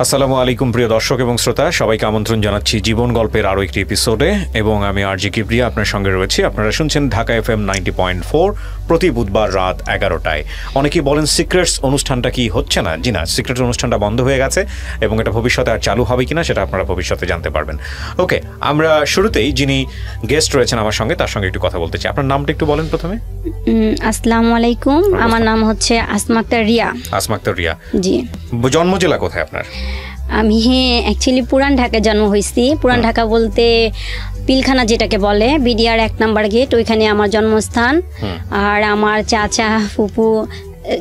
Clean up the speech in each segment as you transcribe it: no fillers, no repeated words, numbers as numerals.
আসসালামু আলাইকুম প্রিয় দর্শক এবং শ্রোতা, সবাইকে আমন্ত্রণ জানাচ্ছি জীবন গল্পের আরও একটি এপিসোডে এবং আমি আরজি কিবরিয়া আপনার সঙ্গে রয়েছি। আপনারা শুনছেন ঢাকা FM 90.4 প্রতি বুধবার রাত 11টায়। অনেকেই বলেন সিক্রেটস অনুষ্ঠানটা কি হচ্ছে না? জি না, সিক্রেটস অনুষ্ঠানটা বন্ধ হয়ে গেছে এবং এটা ভবিষ্যতে আর চালু হবে কিনা সেটা আপনারা ভবিষ্যতে জানতে পারবেন। ওকে, আমরা শুরুতেই যিনি গেস্ট রয়েছেন আমার সঙ্গে তার সঙ্গে একটু কথা বলতে চাই। আপনার নামটা একটু বলেন প্রথমে। আসসালামু আলাইকুম, আমার নাম হচ্ছে আসমা আক্তার রিয়া। আসমা আক্তার রিয়া, জি। জন্ম জেলা কোথায় আপনার? আমি অ্যাকচুয়ালি পুরান ঢাকায় জন্ম হয়েছি। পুরান ঢাকা বলতে পিলখানা যেটাকে বলে, বিডিআর 1 নম্বর গেট, ওইখানে আমার জন্মস্থান। আর আমার চাচা ফুপু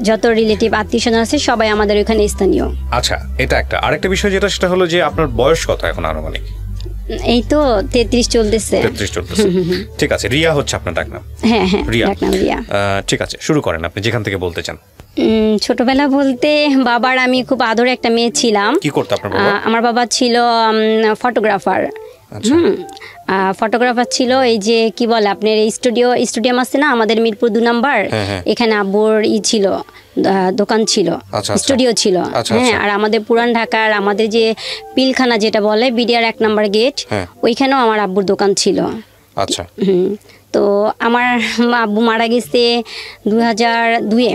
যত রিলেটিভ আত্মীয় স্বজন আছে সবাই আমাদের ওইখানে স্থানীয়। আচ্ছা, এটা একটা। আরেকটা বিষয় যেটা সেটা হলো যে আপনার বয়স কত এখন আনুমানিক? এই তো 33 চলতেছে। 33 চলতেছে, ঠিক আছে। রিয়া হচ্ছে আপনার ডাকনাম? হ্যাঁ হ্যাঁ, রিয়া। ডাকনাম রিয়া। ঠিক আছে, শুরু করেন আপনি যেখান থেকে বলতে চান। ছোটবেলা বলতে বাবার আমি খুব আদরে একটা মেয়ে ছিলাম। কি করতো আপনার বাবা? আমার বাবা ছিল ফটোগ্রাফার। ফটোগ্রাফার ছিল। এই যে কি বলে আপনার স্টুডিয়াম আছে না আমাদের মিরপুর 2 নম্বর, এখানে আব্বুর ছিল দোকান ছিল, স্টুডিও ছিল। হ্যাঁ, আর আমাদের পুরান ঢাকার আমাদের যে পিলখানা যেটা বলে বিডিআর 1 নম্বর গেট, ওইখানেও আমার আব্বুর দোকান ছিল। আচ্ছা। তো আমার আব্বু মারা গেছে 2002-এ।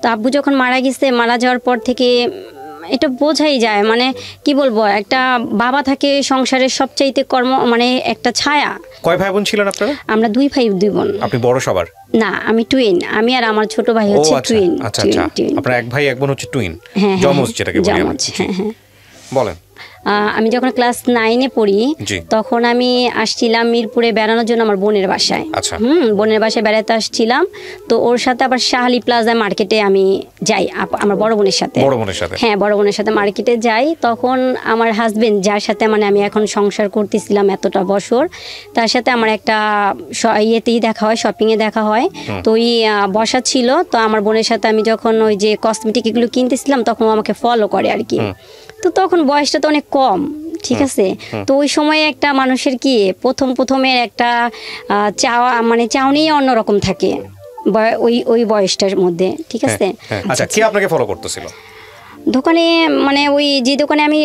তো আব্বু যখন মারা গেছে, মারা যাওয়ার পর থেকে এটা বোঝাই যায়, মানে কি বলবো, একটা বাবা থাকে সংসারের সবচাইতে মানে একটা ছায়া। কয় ভাই বোন ছিলেন আপনারা? আমরা 2 ভাই 2 বোন। আপনি বড় সবার? না, আমি টুইন। আমি আর আমার ছোট ভাই হচ্ছে টুইন। আচ্ছা আচ্ছা, আপনারা 1 ভাই 1 বোন হচ্ছে টুইন, জমজ যেটাকে বলি আমরা। হ্যাঁ, বলেন। আমি যখন ক্লাস 9-এ পড়ি তখন আমি আসছিলাম মিরপুরে বেড়ানোর জন্য আমার বোনের বাসায়। বোনের বাসায় বেড়াতে আসছিলাম। তো ওর সাথে আবার শাহালি প্লাজা মার্কেটে আমি যাই আমার বড় বোনের সাথে। হ্যাঁ, বড় বোনের সাথে মার্কেটে যাই। তখন আমার হাজবেন্ড, যার সাথে মানে আমি এখন সংসার করতেছিলাম এতটা বছর, তার সাথে আমার একটা ইয়েতেই দেখা হয়, শপিংয়ে দেখা হয়। তো ওই বসা ছিল। তো আমার বোনের সাথে আমি যখন ওই যে কসমেটিক এগুলো কিনতেছিলাম তখন ও আমাকে ফলো করে আর কি। তো তখন বয়সটা তো অনেক কম, ঠিক আছে। তো ওই সময়ে একটা মানুষের কি প্রথমের একটা চাওয়া, মানে চাওনি অন্যরকম থাকে ওই বয়সটার মধ্যে, ঠিক আছে। আচ্ছা, কে আপনাকে ফলো করতেছিল? দোকানে, মানে ওই যে দোকানে আমি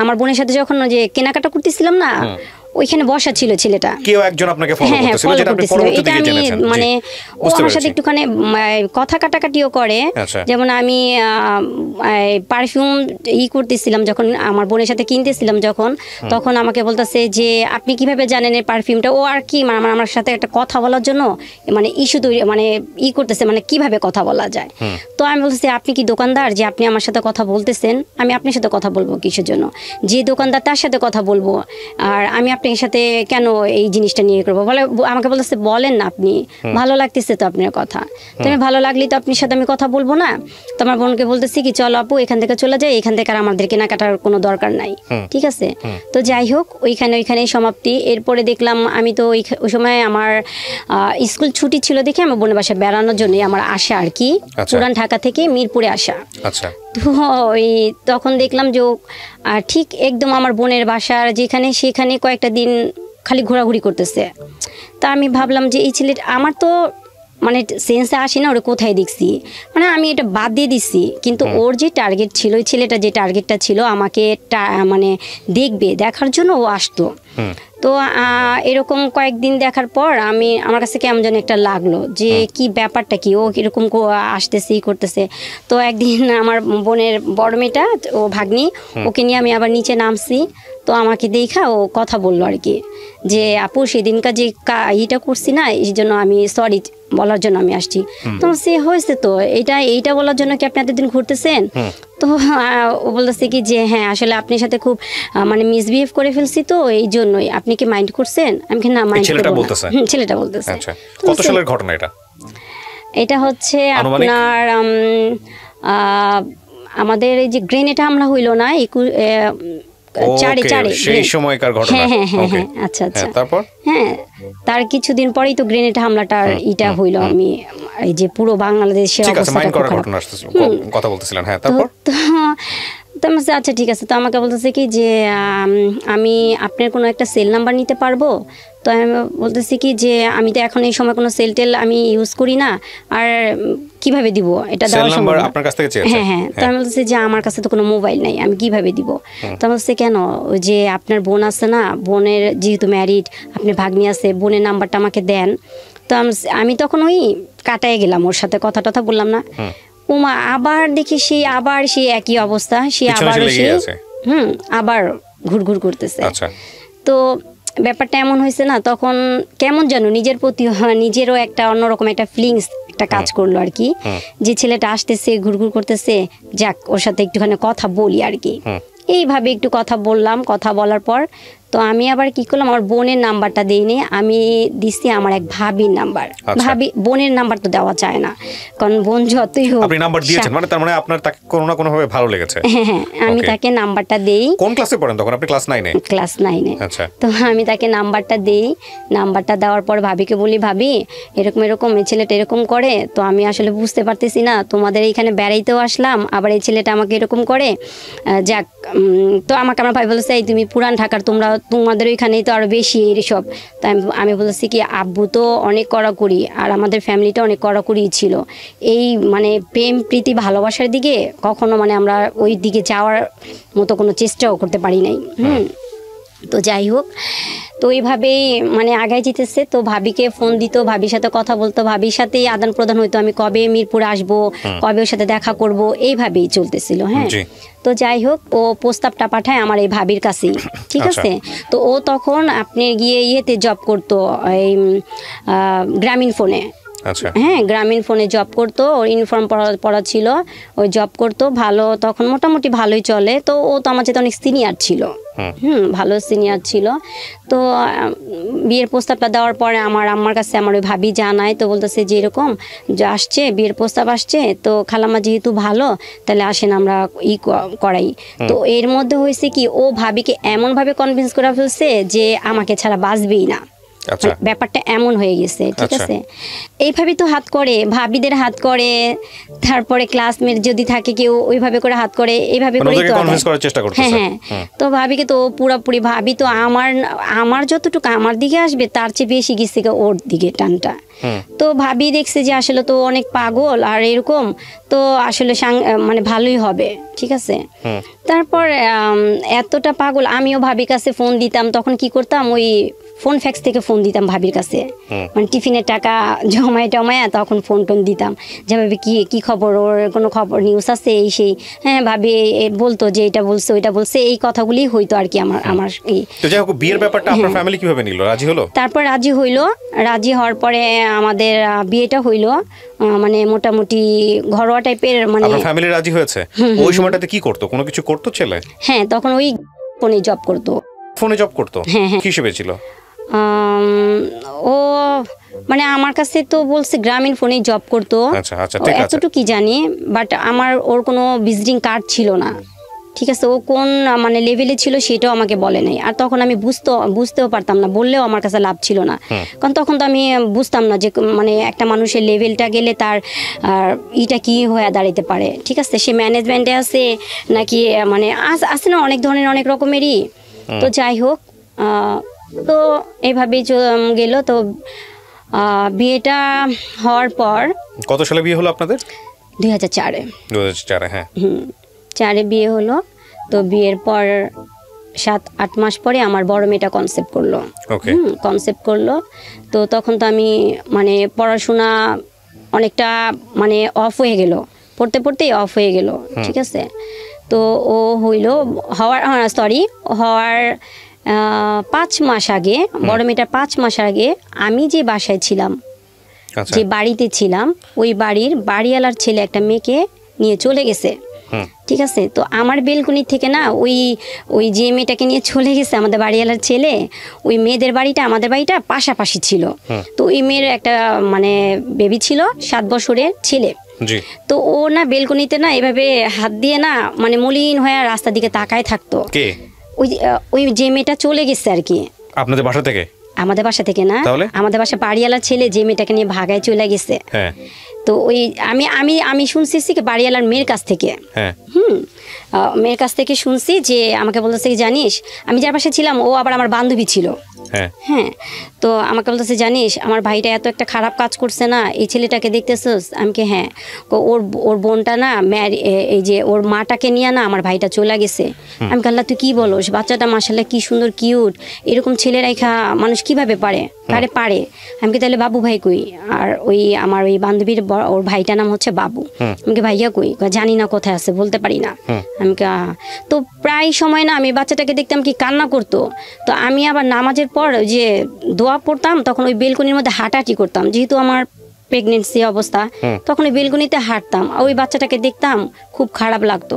আমার বোনের সাথে যখন যে কেনাকাটা করতেছিলাম না, ওইখানে বসা ছিল ছেলেটা। কেউ একজন আপনাকে ফলো করতেছিল, যেটা আপনি পরবর্তীতে জেনেছেন? মানে ও আমার সাথে একটুখানি কথা কাটাকাটিও করে। যেমন আমি পারফিউম করতেছিলাম যখন আমার বোনের সাথে কিনতেছিলাম যখন, তখন আমাকে বলতেছে যে আপনি কিভাবে জানেন এই পারফিউমটা। ও আর কি মানে আমার সাথে একটা কথা বলার জন্য মানে ইস্যু তৈরি, মানে করতেছে, মানে কিভাবে কথা বলা যায়। তো আমি বলতেছি আপনি কি দোকানদার যে আপনি আমার সাথে কথা বলতেছেন? আমি আপনার সাথে কথা বলবো কিসের জন্য? যে দোকানদার তার সাথে কথা বলবো, আর আমি আপনার সাথে কেন এই জিনিসটা নিয়ে করবো? বলে আমাকে বলতেছে বলেন না আপনি, ভালো লাগতেছে তো আপনার কথা। তো আমি ভালো লাগলেই তো আপনার সাথে আমি কথা বলবো না? তো আমার বোনকে বলতেছি কি চলো আপু এখান থেকে চলে যাই, এখান থেকে আর আমাদের কেনাকাটার কোনো দরকার নাই, ঠিক আছে। তো যাই হোক, ওইখানেই সমাপ্তি। এরপরে দেখলাম আমি তো ওই সময় আমার স্কুল ছুটি ছিল দেখে আমার বোনের বাসায় বেড়ানোর জন্য আমার আসা আর কি, পুরান ঢাকা থেকে মিরপুরে আসা। তো ওই তখন দেখলাম যে ঠিক একদম আমার বোনের বাসার যেখানে সেখানে কয়েকটা দিন খালি ঘোরাঘুরি করতেছে। তা আমি ভাবলাম যে এই ছেলেটা আমার তো মানে সেন্সে আসি না ওরা কোথায় দেখছি, মানে আমি এটা বাদ দিয়ে দিচ্ছি। কিন্তু ওর যে টার্গেট ছিল, ওই ছেলেটা যে টার্গেটটা ছিল আমাকে মানে দেখার জন্য ও আসতো। তো এরকম কয়েকদিন দেখার পর আমার কাছে কেমন যেন একটা লাগলো যে কি ব্যাপারটা কি, ও এরকম আসতেছে করতেছে। তো একদিন আমার বোনের বড় মেয়েটা, ও ভাগ্নি, ওকে নিয়ে আমি আবার নিচে নামছি। তো আমাকে দেখা ও কথা বললো আর কি যে আপু সেদিনকার যে ইটা করছি না, এই জন্য আমি সরি বলার জন্য আমি আসছি। তো সে হয়েছে তো এইটা বলার জন্য কি আপনি এতদিন ঘুরতেছেন? তো ও বলতেছে কি যে হ্যাঁ আসলে আপনার সাথে খুব মানে মিসবিহেভ করে ফেলছি, তো এই জন্যই আপনি কি মাইন্ড করছেন? আমি কি না মাইন্ড করব না। ছেলেটা বলতেছে। আচ্ছা, কত সালের ঘটনা এটা? এটা হচ্ছে আপনার আমাদের এই যে গ্রেনেড হামলা হইলো না, সেই সময়কার ঘটনা। হ্যাঁ, আচ্ছা আচ্ছা। তারপর হ্যাঁ, তার কিছুদিন পরেই তো গ্রেনেড হামলাটার এটা হইলো। আমি এই যে পুরো বাংলাদেশের কথা বলতেছিলেন। হ্যাঁ, তারপর তো আচ্ছা ঠিক আছে। তো আমাকে বলতেছে কি যে আমি আপনার কোনো একটা সেল নাম্বার নিতে পারবো? তো আমি বলতেছি কি যে আমি তো এখন এই সময় কোনো সেল টেল আমি ইউজ করি না, আর কিভাবে দিব, এটা দেওয়া সম্ভব না। আপনার কাছ থেকে চেয়েছে? হ্যাঁ হ্যাঁ। তো আমি বলছি যে আমার কাছে তো কোনো মোবাইল নাই, আমি কিভাবে দিব? তো আমি বলছি কেন, যে আপনার বোন আছে না, বোনের যেহেতু ম্যারিড, আপনি ভাগ্নি আছে, বোনের নাম্বারটা আমাকে দেন। তো আমি তখন ওই কাটায় গেলাম, ওর সাথে কথা টথা বললাম না। ওমা আবার দেখি আবার সেই একই অবস্থা, আবার ঘুরঘুর করতেছে। তো ব্যাপারটা এমন হয়েছে না, তখন কেমন যেন নিজের প্রতি নিজেরও একটা অন্যরকম একটা ফিলিংস একটা কাজ করলো আর কি, যে ছেলেটা আসতেছে ঘুরঘুর করতেছে, যাক ওর সাথে একটুখানি কথা বলি আর কি। এইভাবে একটু কথা বললাম, কথা বলার পর তো আমি আবার কি করলাম, আমার বোনের নাম্বারটা দিইনি, আমি দিচ্ছি আমার এক ভাবির নাম্বার। ভাবি বোনের নাম্বার তো দেওয়া যায় না, কারণ বোন যতই হোক। আপনি নাম্বার দিয়েছেন মানে তার মানে আপনার তাকে কোনো না কোনো ভাবে ভালো লেগেছে। হ্যাঁ হ্যাঁ, আমি তাকে নাম্বারটা দেই। কোন ক্লাসে পড়েন তখন আপনি? ক্লাস 9 এ? ক্লাস 9 এ। আচ্ছা। তো আমি তাকে নাম্বারটা দেই, নাম্বারটা দেওয়ার পর ভাবিকে বলি, ভাবি এরকম এরকম এই ছেলেটা এরকম করে, তো আমি আসলে বুঝতে পারতেছি না, তোমাদের এইখানে বেড়াইতেও আসলাম, আবার এই ছেলেটা আমাকে এরকম করে, যাক। তো আমাকে আমার ভাই বলেছে, এই তুমি পুরান ঢাকার, তোমাদের ওইখানেই তো আরো বেশি এইসব। তাই আমি বলেছি কি, আব্বু তো অনেক কড়াকড়ি, আর আমাদের ফ্যামিলিটা অনেক কড়াকড়ি ছিল, এই মানে প্রেম প্রীতি ভালোবাসার দিকে কখনো মানে আমরা ওই দিকে যাওয়ার মতো কোনো চেষ্টাও করতে পারি নাই। তো যাই হোক, তো এইভাবেই মানে আগায় যেতেছে। তো ভাবিকে ফোন দিত, ভাবির সাথে কথা বলতো, ভাবির সাথেই আদান প্রদান হইতো, আমি কবে মিরপুর আসবো, কবে ওর সাথে দেখা করব, এইভাবেই চলতেছিল। হ্যাঁ, তো যাই হোক, ও প্রস্তাবটা পাঠায় আমার এই ভাবির কাছেই, ঠিক আছে। তো ও তখন আপনি গিয়ে ইয়েতে জব করতো, এই গ্রামীণ ফোনে। হ্যাঁ, গ্রামীণ ফোনে জব করতো, ওর ইউনিফর্ম পরা ছিল, ওই জব করতো ভালো, তখন মোটামুটি ভালোই চলে। তো ও তো আমার চেয়ে অনেক সিনিয়র ছিল, ভালো সিনিয়র ছিল। তো বিয়ের প্রস্তাবটা দেওয়ার পরে আমার আম্মার কাছে আমার ওই ভাবি জানায়, তো বলতেছে যে এরকম যে আসছে, বিয়ের প্রস্তাব আসছে, তো খালাম্মা যেহেতু ভালো, তাহলে আসেন আমরা করাই। তো এর মধ্যে হয়েছে কি, ও ভাবিকে এমনভাবে কনভিন্স করে ফেলছে যে আমাকে ছাড়া বাঁচবেই না। ব্যাপারটা এমন হয়ে গেছে, ঠিক আছে। এইভাবে তো হাত করে, ভাবিদের হাত করে, তারপরে ক্লাসমেট যদি থাকে কেউ ওইভাবে করে হাত করে, এইভাবে করে তো কনভিন্স করার চেষ্টা করতেছে। হ্যাঁ হ্যাঁ। তো ভাবিকে তো পুরোপুরি, ভাবি তো আমার যতটুকু আমার দিকে আসবে তার চেয়ে বেশি গেছে ওর দিকে টানটা। তো ভাবি দেখছে যে আসলে তো অনেক পাগল আর এরকম, তো আসলে মানে ভালোই হবে, ঠিক আছে। তারপর এতটা পাগল, আমিও ভাবির কাছে ফোন দিতাম, তখন কি করতাম, ওই ফোন ফ্যাক্স থেকে ফোন দিতাম ভাবির কাছে, মানে টিফিনের টাকা জমায়া তখন ফোন টোন দিতাম, যে ভাবি কি খবর, ওর কোনো খবর নিউজ আছে এই সেই। হ্যাঁ, ভাবি বলতো যে এটা বলছে ওইটা বলছে, এই কথাগুলি হইতো আর কি আমার এই। তো যাই হোক, বিয়ের ব্যাপারটা আপনার ফ্যামিলি কিভাবে নিল, রাজি হলো? তারপর রাজি হইলো, রাজি হওয়ার পরে আমাদের বিয়েটা হইলো, মানে মোটামুটি ঘরোয়া টাইপের। মানে আপনার ফ্যামিলি রাজি হয়েছে? ওই সময়টাতে কি করতো, কোনো কিছু করতো ছেলে? হ্যাঁ, তখন ওই ফোনে জব করতো। ফোনে জব করতো? হ্যাঁ হ্যাঁ। কি হিসেবে ছিল ও? মানে আমার কাছে তো বলছে গ্রামীণ ফোনে জব করতো, এতটুকু জানি, বাট আমার ওর কোনো ভিজিটিং কার্ড ছিল না, ঠিক আছে। ও কোন মানে লেভেলে ছিল সেটাও আমাকে বলে নাই, আর তখন আমি বুঝতেও পারতাম না, বললেও আমার কাছে লাভ ছিল না, কারণ তখন তো আমি বুঝতাম না যে মানে একটা মানুষের লেভেলটা গেলে তার ইটা কি হয়ে দাঁড়াইতে পারে, ঠিক আছে। সে ম্যানেজমেন্টে আছে নাকি, মানে আছে না অনেক ধরনের, অনেক রকমেরই। তো যাই হোক, তো এইভাবেই গেল। তো বিয়েটা হওয়ার পর, কত সালে বিয়ে হলো আপনাদের? 2004-এ। 2004-এ, হ্যাঁ। 4-এ বিয়ে হলো। তো বিয়ের পর 7-8 মাস পরে আমার বড় মেয়েটা কনসেপ্ট করলো। তো তখন তো আমি মানে পড়াশোনা অনেকটা মানে অফ হয়ে গেল, পড়তেই অফ হয়ে গেল, ঠিক আছে। তো ও হওয়ার 5 মাস আগে, বড় মেয়েটার 5 মাস আগে আমি যে বাসায় ছিলাম, যে বাড়িতে ছিলাম, ওই বাড়িওয়ালার ছেলে একটা মেয়েকে নিয়ে চলে গেছে, ঠিক আছে। তো আমার বেলকুনি থেকে না, ওই যে মেয়েটাকে নিয়ে চলে গেছে আমাদের বাড়িওয়ালার ছেলে, ওই মেয়েদের বাড়িটা আমাদের বাড়িটা পাশাপাশি ছিল। তো ওই মেয়ের একটা মানে বেবি ছিল, 7 বছরের ছেলে। তো ও না বেলকুনিতে না এভাবে হাত দিয়ে না, মানে মলিন হয়ে রাস্তার দিকে তাকায় থাকতো। ওই যে মেয়েটা চলে গেছে আর কি। আপনাদের বাসা থেকে? আমাদের বাসা থেকে না, আমাদের বাসা বাড়িওয়ালার ছেলে যে মেয়েটাকে নিয়ে ভাগায় চলে গেছে। তো ওই আমি শুনছি কি বাড়িওয়ালার মেয়ের কাছ থেকে। মেয়ের কাছ থেকে শুনছি যে আমাকে বলতেছে কি জানিস, আমি যার পাশে ছিলাম ও আবার আমার বান্ধবী ছিল। হ্যাঁ, তো আমাকে বলতেছে জানিস আমার ভাইটা এত একটা খারাপ কাজ করছে না, এই ছেলেটাকে দেখতেছস? আমি কি হ্যাঁ। ওর বোনটা না এই যে ওর মাটাকে নিয়ে না আমার ভাইটা চলে গেছে। আমি কাল্লা তুই কি বলোস, বাচ্চাটা মাশাআল্লাহ কি সুন্দর কিউট, এরকম ছেলে রাইখা মানুষ কিভাবে পারে? পারে। আমি কি তাহলে বাবু ভাই কই? আর ওই আমার ওই বান্ধবীর ওর ভাইটার নাম হচ্ছে বাবু। আমি কি ভাইয়া কই? জানি না কোথায় আছে, বলতে পারি না। আমি তো প্রায় সময় না আমি বাচ্চাটাকে দেখতাম কি কান্না করতো, তো আমি আবার নামাজের পর যে দোয়া পড়তাম তখন ওই বেলকনির মধ্যে হাঁটাহাঁটি করতাম, যেহেতু আমার প্রেগনেন্সি অবস্থা, তখন ওই বেলকনিতে হাঁটতাম, ওই বাচ্চাটাকে দেখতাম, খুব খারাপ লাগতো।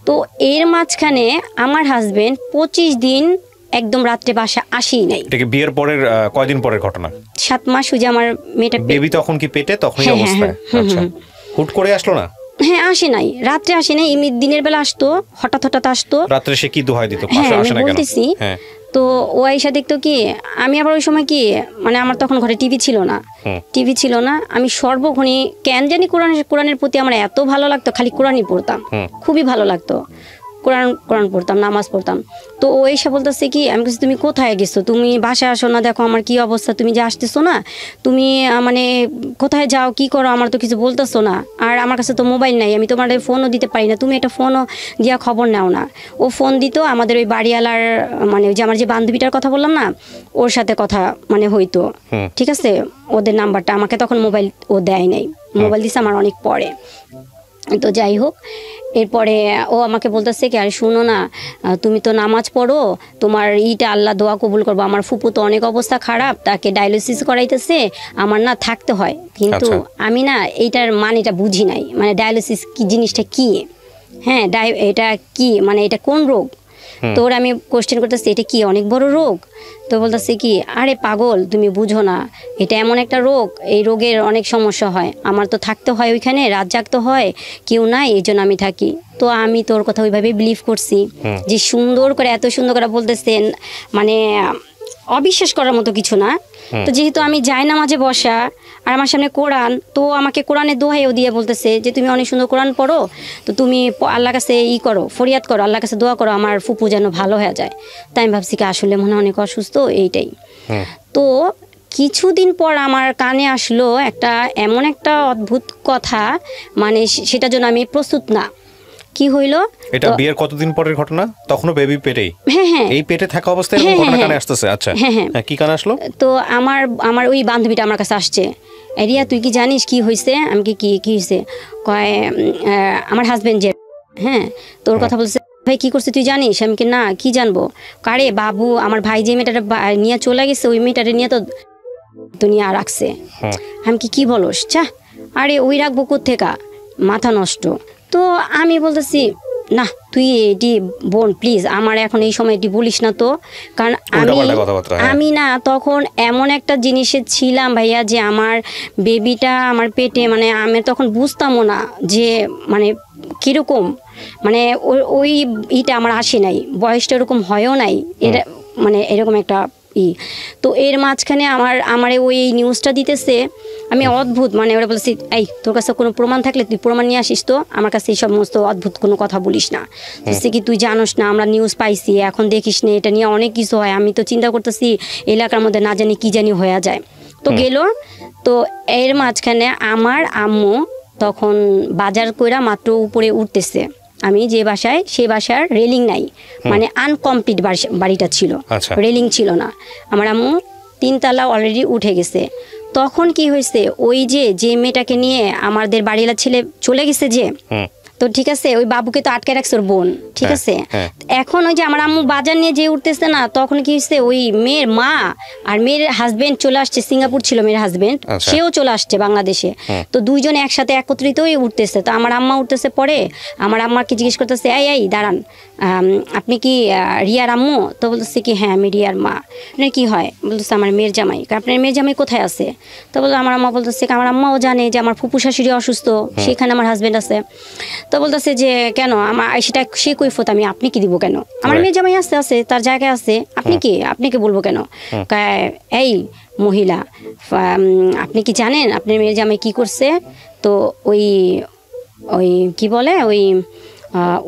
তো এর মাঝখানে আমার হাজবেন্ড 25 দিন একদম রাত্রে বাসা আসেই নাই। এটা কি বিয়ের পরের কয়দিন পরের ঘটনা? 7 মাস ওই যে আমার মেয়েটা বেবি তখন কি পেটে, তখনই অবস্থা? আচ্ছা, হুট করে আসলো না? হ্যাঁ, আসে নাই, রাত্রে আসে নাই, এমনি দিনের বেলা আসতো, হঠাৎ আসতো। রাত্রে সে কি দোহাই দিত? আসে না কেন? বলতেছি। তো ও আইসা দেখতো কি, আমি আবার ওই সময় কি মানে আমার তখন ঘরে টিভি ছিল না, আমি সর্বক্ষণই কেন জানি কোরআনের প্রতি আমার এত ভালো লাগতো, খালি কোরআনই পড়তাম, খুবই ভালো লাগতো, কোরআন পড়তাম, নামাজ পড়তাম। তো ও এসে বলতেছে কি, আমি বলছি তুমি কোথায় গেছো, তুমি বাসায় আসো না, দেখো আমার কি অবস্থা, তুমি যে আসতেছো না, তুমি মানে কোথায় যাও, কি করো, আমার তো কিছু বলতেছো না, আর আমার কাছে তো মোবাইল নাই, আমি তোমার ফোনও দিতে পারি না, তুমি একটা ফোনও দিয়া খবর নাও না। ও ফোন দিত আমাদের ওই বাড়িওয়ালার, মানে ওই যে আমার যে বান্ধবীটার কথা বললাম না, ওর সাথে কথা মানে হইতো, ঠিক আছে, ওদের নাম্বারটা আমাকে তখন মোবাইল ও দেয় নাই, মোবাইল দিছে আমার অনেক পরে। তো যাই হোক, এরপরে ও আমাকে বলতেছে কি, আরে শুনো না, তুমি তো নামাজ পড়ো, তোমার আল্লাহ দোয়া কবুল করবো, আমার ফুপু তো অনেক অবস্থা খারাপ, তাকে ডায়ালিসিস করাইতেছে, আমার না থাকতে হয়। কিন্তু আমি না এইটার মানেটা বুঝি নাই, মানে ডায়ালিসিস কি জিনিসটা কি, হ্যাঁ এটা কি, মানে এটা কোন রোগ? তো ওরা আমি কোশ্চেন করতেছি এটা কি অনেক বড় রোগ? তো বলতেছে কি, আরে পাগল তুমি বুঝো না, এটা এমন একটা রোগ, এই রোগের অনেক সমস্যা হয়, আমার তো থাকতে হয় ওইখানে, রাত জাগতে হয়, কেউ নাই, এই জন্য আমি থাকি। তো আমি তোর কথা ওইভাবে বিলিভ করছি, যে সুন্দর করে এত সুন্দর করে বলতেছেন, মানে অবিশ্বাস করার মতো কিছু না। তো যেহেতু আমি যাই না মাঝে বসা, আর আমার সামনে কোরআন, তো আমাকে কোরআনের দোহাইও দিয়ে বলতেছে যে তুমি অনেক সুন্দর কোরআন পড়ো, তো তুমি আল্লাহর কাছে করো, ফরিয়াদ করো, আল্লাহর কাছে দোয়া করো, আমার ফুপু যেন ভালো হয়ে যায়। তাই আমি ভাবছি কি আসলে মনে হয় অনেক অসুস্থ, এইটাই। তো কিছুদিন পর আমার কানে আসলো এমন একটা অদ্ভুত কথা, মানে সেটার জন্য আমি প্রস্তুত না। কি হইল? এটা বিয়ের কতদিন পরের ঘটনা? তখনও বেবি পেটেই? হ্যাঁ, এই পেটে থাকা অবস্থায় এরকম ঘটনা কানে আসতেছে? আচ্ছা, হ্যাঁ, কি কানে আসলো? তো আমার ওই বান্ধবীটা আমার কাছে আসছে, রিয়া তুই কি জানিস কি হয়েছে? আমি কি হয়েছে? কয় আমার হাজবেন্ড যে, হ্যাঁ, তোর কথা বলছে, ভাই কি করছে তুই জানিস? আমি কি না, কি জানবো? কারে বাবু, আমার ভাই যে মেয়েটারে নিয়ে চলে গেছে, ওই মেয়েটারে নিয়ে তো দুনিয়া রাখছে। আমি কি বলস? চা, আরে ওই রাখবো কোত্থেকা, মাথা নষ্ট। তো আমি বলতেছি না, তুই এটি বোন প্লিজ আমার এখন এই সময় এটি বলিস না তো, কারণ আমি না তখন এমন একটা জিনিসে ছিলাম ভাইয়া, যে আমার বেবিটা আমার পেটে, মানে আমি তখন বুঝতামও না যে মানে কিরকম, মানে ওই আমার আসে নাই, বয়সটা এরকম হয়ও নাই, এটা মানে এরকম একটা তো এর মাঝখানে আমার ওই নিউজটা দিতেছে, আমি অদ্ভুত, মানে ওরা বলছি এই তোর কাছে কোনো প্রমাণ থাকলে তুই প্রমাণ নিয়ে আসিস, তো আমার কাছে এই সমস্ত অদ্ভুত কোনো কথা বলিস না, বলছে কি তুই জানোস না, আমরা নিউজ পাইছি, এখন দেখিস না, এটা নিয়ে অনেক কিছু হয়, আমি তো চিন্তা করতেছি এলাকার মধ্যে না জানি কি জানি হয়ে যায়। তো গেল, তো এর মাঝখানে আমার আম্মু তখন বাজার কইরা মাত্র উপরে উঠতেছে, আমি যে বাসায়, সেই বাসার রেলিং নাই, মানে আনকমপ্লিট বাড়িটা ছিল, রেলিং ছিল না, আমার আম্মু 3 তলা অলরেডি উঠে গেছে। তখন কি হয়েছে, ওই যে মেয়েটাকে নিয়ে আমাদের বাড়িওয়ালা ছেলে চলে গেছে যে, তো ঠিক আছে, ওই বাবুকে তো আটকে রাখছে ওর বোন, ঠিক আছে। এখন ওই যে আমার আম্মু বাজার নিয়ে যে উঠতেছে না, তখন কি হচ্ছে, ওই মেয়ের মা আর মেয়ের হাজবেন্ড চলে আসছে, সিঙ্গাপুর ছিল মেয়ের হাজবেন্ড, সেও চলে আসছে বাংলাদেশে, তো দুইজন একসাথে একত্রিত হয়ে উঠতেছে। তো আমার আম্মা উঠতেছে, পরে আমার আম্মাকে জিজ্ঞেস করতেছে, এই দাঁড়ান, আপনি কি রিয়ার আম্মু? তো বলতেছে কি হ্যাঁ আমি রিয়ার মা। আপনার কি হয়? বলতেছে আমার মেয়ের জামাই। আপনার মেয়ের জামাই কোথায় আছে? তো বলতো আমার আম্মা বলতেছে আমার আম্মাও জানে যে আমার ফুপু শাশুড়ি অসুস্থ, সেখানে আমার হাজবেন্ড আছে। তো বলতেছে যে কেন আমার সেটা সে কৈফত আমি আপনি কি দিব কেন? আমার মেয়ের জামাই আছে তার জায়গায় আছে, আপনাকে বলবো কেন? এই মহিলা, আপনি কি জানেন আপনার মেয়ের জামাই কি করছে? তো ওই কি বলে, ওই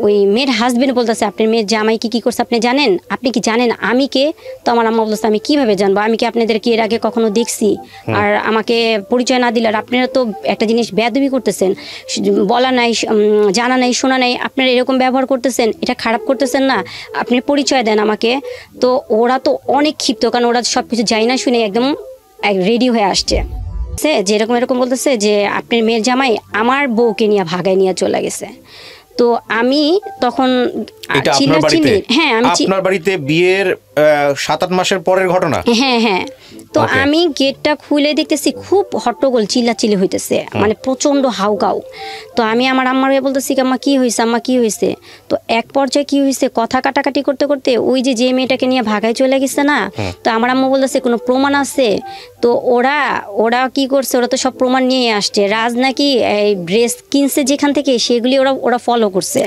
ওই মেয়ের হাজবেন্ড বলতেছে আপনার মেয়ের জামাই কি করছে আপনি জানেন, আপনি কি জানেন আমি কে? তো আমার আম্মা বলতেছে আমি কিভাবে জানবো, আমি কি আপনাদেরকে এর আগে কখনো দেখছি, আর আমাকে পরিচয় না দিলে, আর আপনারা তো একটা জিনিস বেয়াদবি করতেছেন, বলা নাই, জানা নাই, শোনা নাই, আপনারা এরকম ব্যবহার করতেছেন, এটা খারাপ করতেছেন না, আপনি পরিচয় দেন আমাকে। তো ওরা তো অনেক ক্ষিপ্ত, কারণ ওরা সব কিছু যাই না শুনে একদম রেডি হয়ে আসছে, যেরকম এরকম বলতেছে যে আপনার মেয়ের জামাই আমার বউকে নিয়ে ভাগায় নিয়ে চলে গেছে। তো আমি তখন হ্যাঁ আমি আপনার বাড়িতে বিয়ের 7-8 মাসের পরের ঘটনা। হ্যাঁ তো আমি গেটটা খুলে দেখতেছি খুব হট্টগোল, চিল্লাচিল্লি হইতেছে, মানে প্রচন্ড হাউকাউ। তো আমি আমার আম্মাকে বলতেছি আম্মা কি হয়েছে, আম্মা কি হয়েছে? তো এক পর্যায়ে কি হয়েছে, কথা কাটাকাটি করতে করতে ওই যে মেয়েটাকে নিয়ে ভাগায় চলে গেছে না, তো আমার আম্মা বলতেছে কোনো প্রমাণ আছে? তো ওরা কি করছে, ওরা তো সব প্রমাণ নিয়ে আসছে। রাজ নাকি এই ড্রেস কিনছে যেখান থেকে, সেগুলি ওরা ফলো করছে,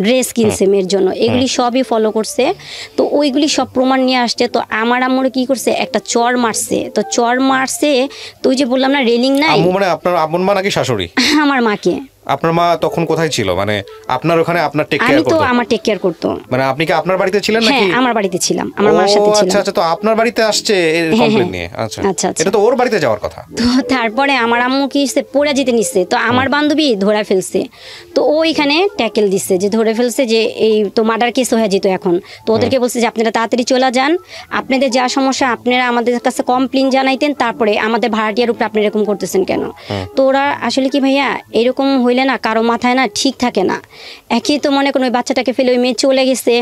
ড্রেস কিনছে মেয়ের জন্য, এগুলি সবই ফলো করছে। তো ওইগুলি সব প্রমাণ নিয়ে আসছে। তো আমার আম্মুর কি করছে, একটা চর মারছে। তো চর মারছে, তো ওই যে বললাম না রেলিং নাই, মানে আপনার আপন মা নাকি শাশুড়ি? আমার মাকে। আপনার মা তখন কোথায় ছিল, মানে আপনার ওখানে আপনার টেক কেয়ার করতো? আমি তো আমার টেক কেয়ার করতো। মানে আপনি কি আপনার বাড়িতে ছিলেন নাকি? হ্যাঁ আমার বাড়িতে ছিলাম, আমার মার সাথে ছিলাম। আচ্ছা তো আপনার বাড়িতে আসছে এই কমপ্লেইন নিয়ে? আচ্ছা এটা তো ওর বাড়িতে যাওয়ার কথা। তো তারপরে আমার আম্মু কি হইছে, পড়ে যেতে নিচ্ছে। তো আমার বান্ধবী ধরে ফেলছে, তো ও এখানে ট্যাকেল দিচ্ছে যে ধরে ফেলছে যে এই তো মার্ডার কেস হয়ে যেত এখন। তো ওদেরকে বলছে যে আপনারা তাড়াতাড়ি চলে যান, আপনাদের যা সমস্যা আপনারা আমাদের কাছে কমপ্লেইন জানাইতেন, তারপরে আমাদের ভাড়াটিয়ার উপরে আপনি এরকম করতেছেন কেন? তো ওরা আসলে কি ভাইয়া এরকম হইলে না কারো মাথায় না ঠিক থাকে না। একই তো মনে করুন ওই বাচ্চাটাকে ফেলে ওই মেয়ে চলে গেছে,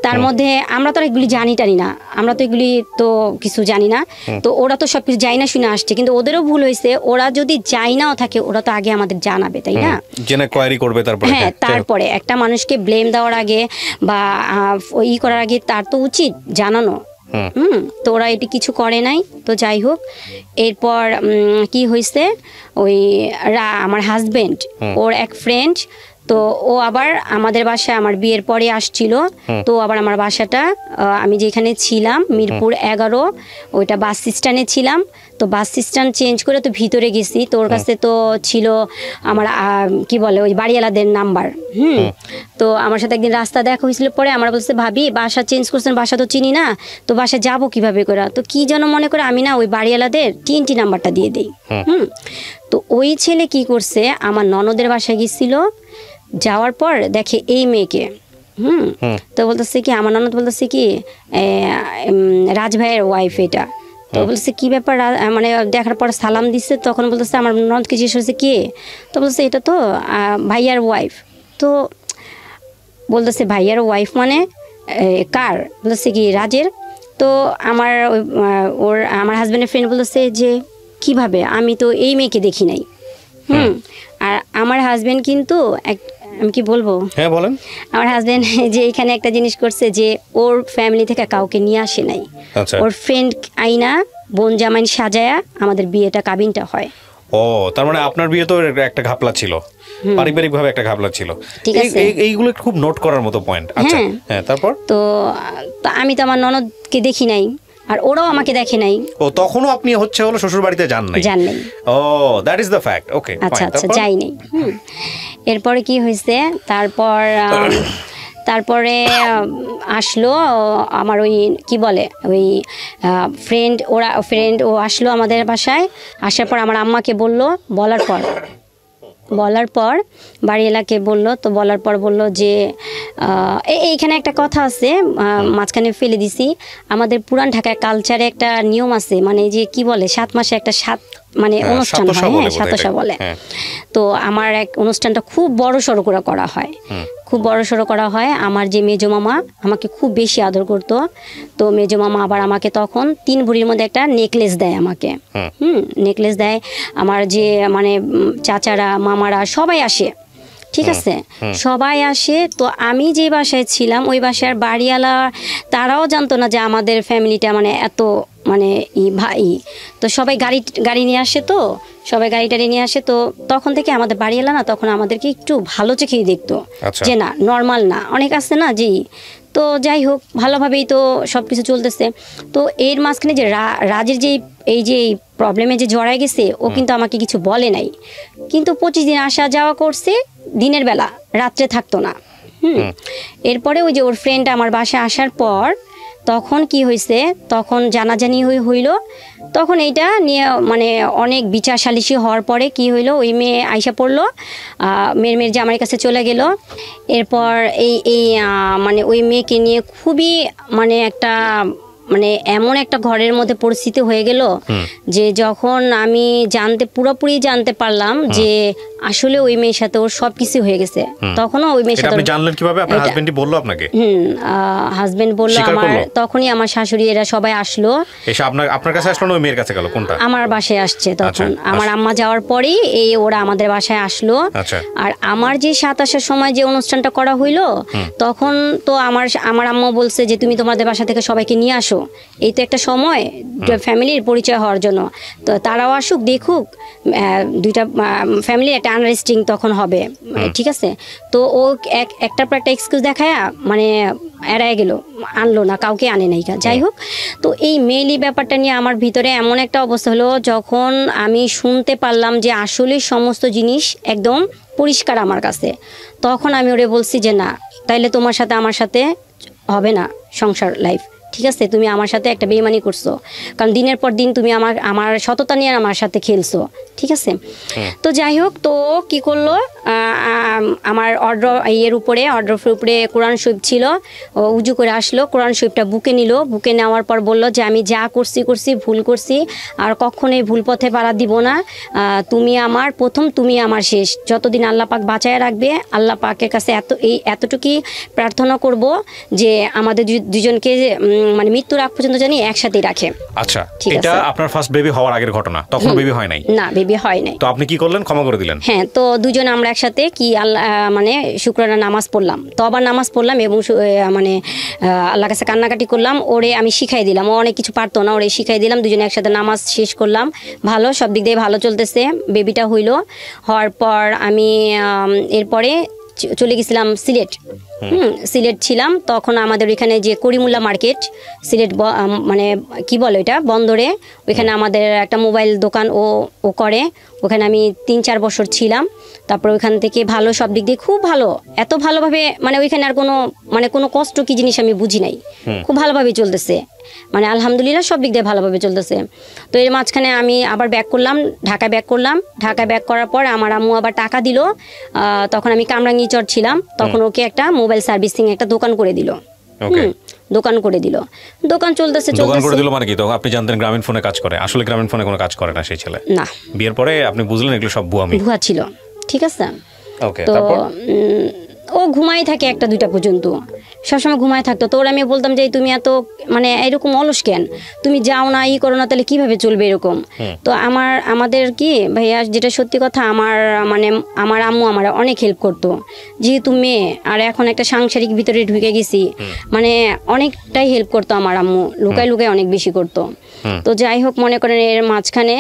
তার মধ্যে আমরা তো এগুলি জানি না, আমরা তো এগুলি তো কিছু জানি না। তো ওরা তো সবকিছু যাই না শুনে আসছে, কিন্তু ওদেরও ভুল হয়েছে। ওরা যদি যাই নাও থাকে ওরা তো আগে আমাদের জানাবে, তাই না? জেনে কোয়ারি করবে তারপরে। হ্যাঁ তারপরে একটা মানুষকে ব্লেম দেওয়ার আগে বা করার আগে তার তো উচিত জানানো। তো ওরা এটি কিছু করে নাই। তো যাই হোক, এরপর কি হয়েছে, ওই আমার হাজবেন্ড ওর এক ফ্রেন্ড, তো ও আবার আমাদের বাসায় আমার বিয়ের পরে আসছিল। তো আবার আমার বাসাটা আমি যেখানে ছিলাম মিরপুর 11, ওইটা বাস স্ট্যান্ডে ছিলাম। তো বাস স্ট্যান্ড চেঞ্জ করে তো ভিতরে গেছি, তো ওর কাছে তো ছিল আমার কি বলে ওই বাড়িওয়ালাদের নাম্বার। তো আমার সাথে একদিন রাস্তা দেখা হয়েছিল, পরে আমার বলছে ভাবি বাসা চেঞ্জ করছেন, বাসা তো চিনি না, তো বাসা যাবো কিভাবে করে? তো কি যেন মনে করে আমি না ওই বাড়িওয়ালাদের TNT নাম্বারটা দিয়ে দিই। তো ওই ছেলে কি করছে, আমার ননদের বাসায় গেছিল, যাওয়ার পর দেখে এই মেয়েকে। তো বলতেছে কি, আমার ননদ বলতেছে কি রাজ ভাইয়ের ওয়াইফ এটা। তো বলছে কি ব্যাপার, মানে দেখার পর সালাম দিচ্ছে। তখন বলতেছে আমার ননদকে জিজ্ঞেস করছে কে? তো বলছে এটা তো ভাইয়ার ওয়াইফ। তো বলতেছে ভাইয়ার ওয়াইফ মানে কার? বলতেছে কি রাজের। তো আমার হাজব্যান্ডের ফ্রেন্ড বলতেছে যে কিভাবে, আমি তো এই মেয়েকে দেখি নাই। আর আমার হাজব্যান্ড কিন্তু আমি কি বলবো, হ্যাঁ বলেন। আমার হাজব্যান্ড যে এখানে একটা জিনিস করছে যে ওর ফ্যামিলি থেকে কাউকে নিয়ে আসে নাই, ওর ফ্রেন্ড আইনা বোন জামাই সাজায়া আমাদের বিয়েটা কাবিনটা হয়। ও তার মানে আপনার বিয়ে তো একটা ঘাপলা ছিল, পারিবারিকভাবে একটা ঘাপলা ছিল। এইগুলো খুব নোট করার মতো পয়েন্ট। আচ্ছা হ্যাঁ তারপর? তো আমি তো আমার ননদকে দেখি নাই, আর ওরাও আমাকে দেখে নাই। ও তখনও আপনি হলো শ্বশুর বাড়িতে যান নাই? ও দ্যাট ইজ দ্য ফ্যাক্ট। ওকে আচ্ছা যাই নাই। এরপরে কি হয়েছে, তারপরে আসলো আমার ওই কি বলে ওই ফ্রেন্ড ও আসলো আমাদের বাসায়। আসার পর আমার আম্মাকে বলার পর বাড়িওয়ালাকে বললো। তো বলার পর বললো যে এইখানে একটা কথা আছে, মাঝখানে ফেলে দিছি, আমাদের পুরান ঢাকায় কালচারে একটা নিয়ম আছে, মানে যে কি বলে 7 মাসে একটা মানে অনুষ্ঠান হয়, হ্যাঁ সাতশা বলে। তো আমার এক অনুষ্ঠানটা খুব বড় সড়ো করা হয়, খুব বড় সড়ো করা হয়। আমার যে মেজো মামা আমাকে খুব বেশি আদর করতো। তো মেজো মামা আবার আমাকে তখন 3 ভরির মধ্যে একটা নেকলেস দেয় আমাকে। নেকলেস দেয়। আমার যে মানে চাচারা মামারা সবাই আসে, ঠিক আছে, সবাই আসে। তো আমি যে বাসায় ছিলাম ওই বাসার বাড়িওয়ালা তারাও জানতো না যে আমাদের ফ্যামিলিটা মানে এত মানে ভাই। তো সবাই গাড়ি নিয়ে আসে, তো সবাই গাড়ি নিয়ে আসে। তো তখন থেকে আমাদের বাড়িওয়ালা না তখন আমাদেরকে একটু ভালো চোখেই দেখতো, যে না নর্মাল না, অনেক আছে না জি। তো যাই হোক ভালোভাবেই তো সব কিছু চলতেছে। তো এর মাঝখানে যে রাজের যে এই যে প্রবলেমে যে জড়ায় গেছে, ও কিন্তু আমাকে কিছু বলে নাই, কিন্তু 25 দিন আসা যাওয়া করছে দিনের বেলা, রাত্রে থাকতো না। এরপরে ওই যে ওর ফ্রেন্ড আমার বাসায় আসার পর তখন কি হয়েছে, তখন জানাজানি হইল। তখন এইটা নিয়ে মানে অনেক বিচার সালিশি হওয়ার পরে কি হইলো, ওই মেয়ে আইসা পড়লো, মেয়ের যে আমার কাছে চলে গেল। এরপর এই মানে ওই মেয়েকে নিয়ে খুবই মানে একটা মানে এমন একটা ঘরের মধ্যে পরিস্থিতি হয়ে গেল যে যখন আমি পুরোপুরি জানতে পারলাম যে আসলে ওই মেয়ের সাথে ওর সবকিছু হয়ে গেছে, তখনও ওই মেয়ের সাথে। আপনি জানলেন কিভাবে? আপনার হাজবেন্ডই বললো আপনাকে? হাজবেন্ড বললো। আমার তখনই আমার শাশুড়ি এরা সবাই আসলো। এসে আপনার কাছে আসলো না ওই মেয়ের কাছে গেল? কোনটা? আমার বাসায় আসছে তখন। আমার আম্মা যাওয়ার পরেই ওরা আমাদের বাসায় আসলো। আর আমার যে 27-এর সময় যে অনুষ্ঠানটা করা হইলো, তখন তো আমার আম্মা বলছে যে তুমি তোমাদের বাসা থেকে সবাইকে নিয়ে আসো, এই তো একটা সময় ফ্যামিলির পরিচয় হওয়ার জন্য, তো তারাও আসুক দেখুক, দুইটা ফ্যামিলির একটা আন্ডারস্ট্যান্ডিং তখন হবে, ঠিক আছে। তো ও একটার পর একটা এক্সকিউজ দেখায় মানে এড়ায় গেল, আনলো না, কাউকে আনে নাই। যাই হোক, তো এই মেইলি ব্যাপারটা নিয়ে আমার ভিতরে এমন একটা অবস্থা হলো, যখন আমি শুনতে পারলাম যে আসলে সমস্ত জিনিস একদম পরিষ্কার আমার কাছে, তখন আমি ওরে বলছি যে না, তাইলে তোমার সাথে আমার সাথে হবে না সংসার লাইফ, ঠিক আছে। তুমি আমার সাথে একটা বেইমানি করছো, কারণ দিনের পর দিন তুমি আমার সততা নিয়ে আমার সাথে খেলছো, ঠিক আছে। তো যাই হোক, তো কি করলো, আমার অর্ডারের উপরে কোরআন শরীফ ছিল, উজু করে আসলো, কোরআন শরীফটা বুকে নিল, বুকে নেওয়ার পর বললো যে আমি যা করছি ভুল করছি, আর কখনোই ভুল পথে পাড়া দিব না, তুমি আমার প্রথম, তুমি আমার শেষ, যতদিন আল্লাহ পাক বাঁচায় রাখবে, আল্লাহ পাকের কাছে এতটুকুই প্রার্থনা করব যে আমাদের দুজনকে মানে মৃত্যুর আগ পর্যন্ত জানি একসাথেই রাখে। আচ্ছা, এটা আপনার ফার্স্ট বেবি হওয়ার আগের ঘটনা, তখন বেবি হয় নাই? না, বেবি হয় নাই। তো আপনি কি করলেন? ক্ষমা করে দিলেন? হ্যাঁ, তো দুজন আমরা একসাথে কি মানে শুক্রবার নামাজ পড়লাম, তো আবার নামাজ পড়লাম এবং মানে আল্লাহর কাছে কান্নাকাটি করলাম। ওরে আমি শিখাই দিলাম, ও অনেক কিছু পারতো না, ওরে শিখাই দিলাম, দুজনে একসাথে নামাজ শেষ করলাম, ভালো, সব দিক দিয়ে ভালো চলতেছে। বেবিটা হওয়ার পর আমি এরপরে চলে গেছিলাম সিলেট। সিলেট ছিলাম তখন, আমাদের ওইখানে যে করিমুল্লা মার্কেট, সিলেট মানে কি বলে এটা, বন্দরে, ওইখানে আমাদের একটা মোবাইল দোকান ও করে, ওখানে আমি 3-4 বছর ছিলাম। তারপর ওইখান থেকে ভালো, সব দিক দিয়ে খুব ভালো, এত ভালোভাবে মানে ওইখানে আর কোনো কষ্ট কি জিনিস আমি বুঝি নাই, খুব ভালোভাবে চলতেছে, মানে আলহামদুলিল্লাহ সব দিক দিয়ে ভালোভাবে চলতেছে। তো এর মাঝখানে আমি আবার ঢাকা ব্যাক করলাম। ঢাকা ব্যাক করার পর আমার আম্মু আবার টাকা দিল, তখন আমি কামরাঙ্গীচর ছিলাম, তখন ওকে একটা মোবাইল সার্ভিসিং একটা দোকান করে দিল। দোকান চলতেছে। দোকান করে দিল মানে কি? তো আপনি জানতেন গ্রামীণ ফোনে কাজ করে? আসলে গ্রামীণ ফোনে কোনো কাজ করে না সেই ছেলে। না, বিয়ের পরে আপনি বুঝলেন এগুলো সব ভুয়া ছিল, ঠিক আছে। তো ও ঘুমাই থাকে 1-2টা পর্যন্ত, সবসময় ঘুমাই থাকতো। তো ওরা আমি বলতাম যে তুমি এত মানে এরকম অলস কেন, তুমি যাও না, করো না, তাহলে কিভাবে চলবে এরকম। তো আমাদের কি ভাইয়া, যেটা সত্যি কথা, আমার আম্মু আমার অনেক হেল্প করতো, যেহেতু মেয়ে, আর এখন একটা সাংসারিক ভিতরে ঢুকে গেছি, মানে অনেকটাই হেল্প করতো আমার আম্মু, লুকায় অনেক বেশি করতো। তো যাই হোক, মনে করেন এর মাঝখানে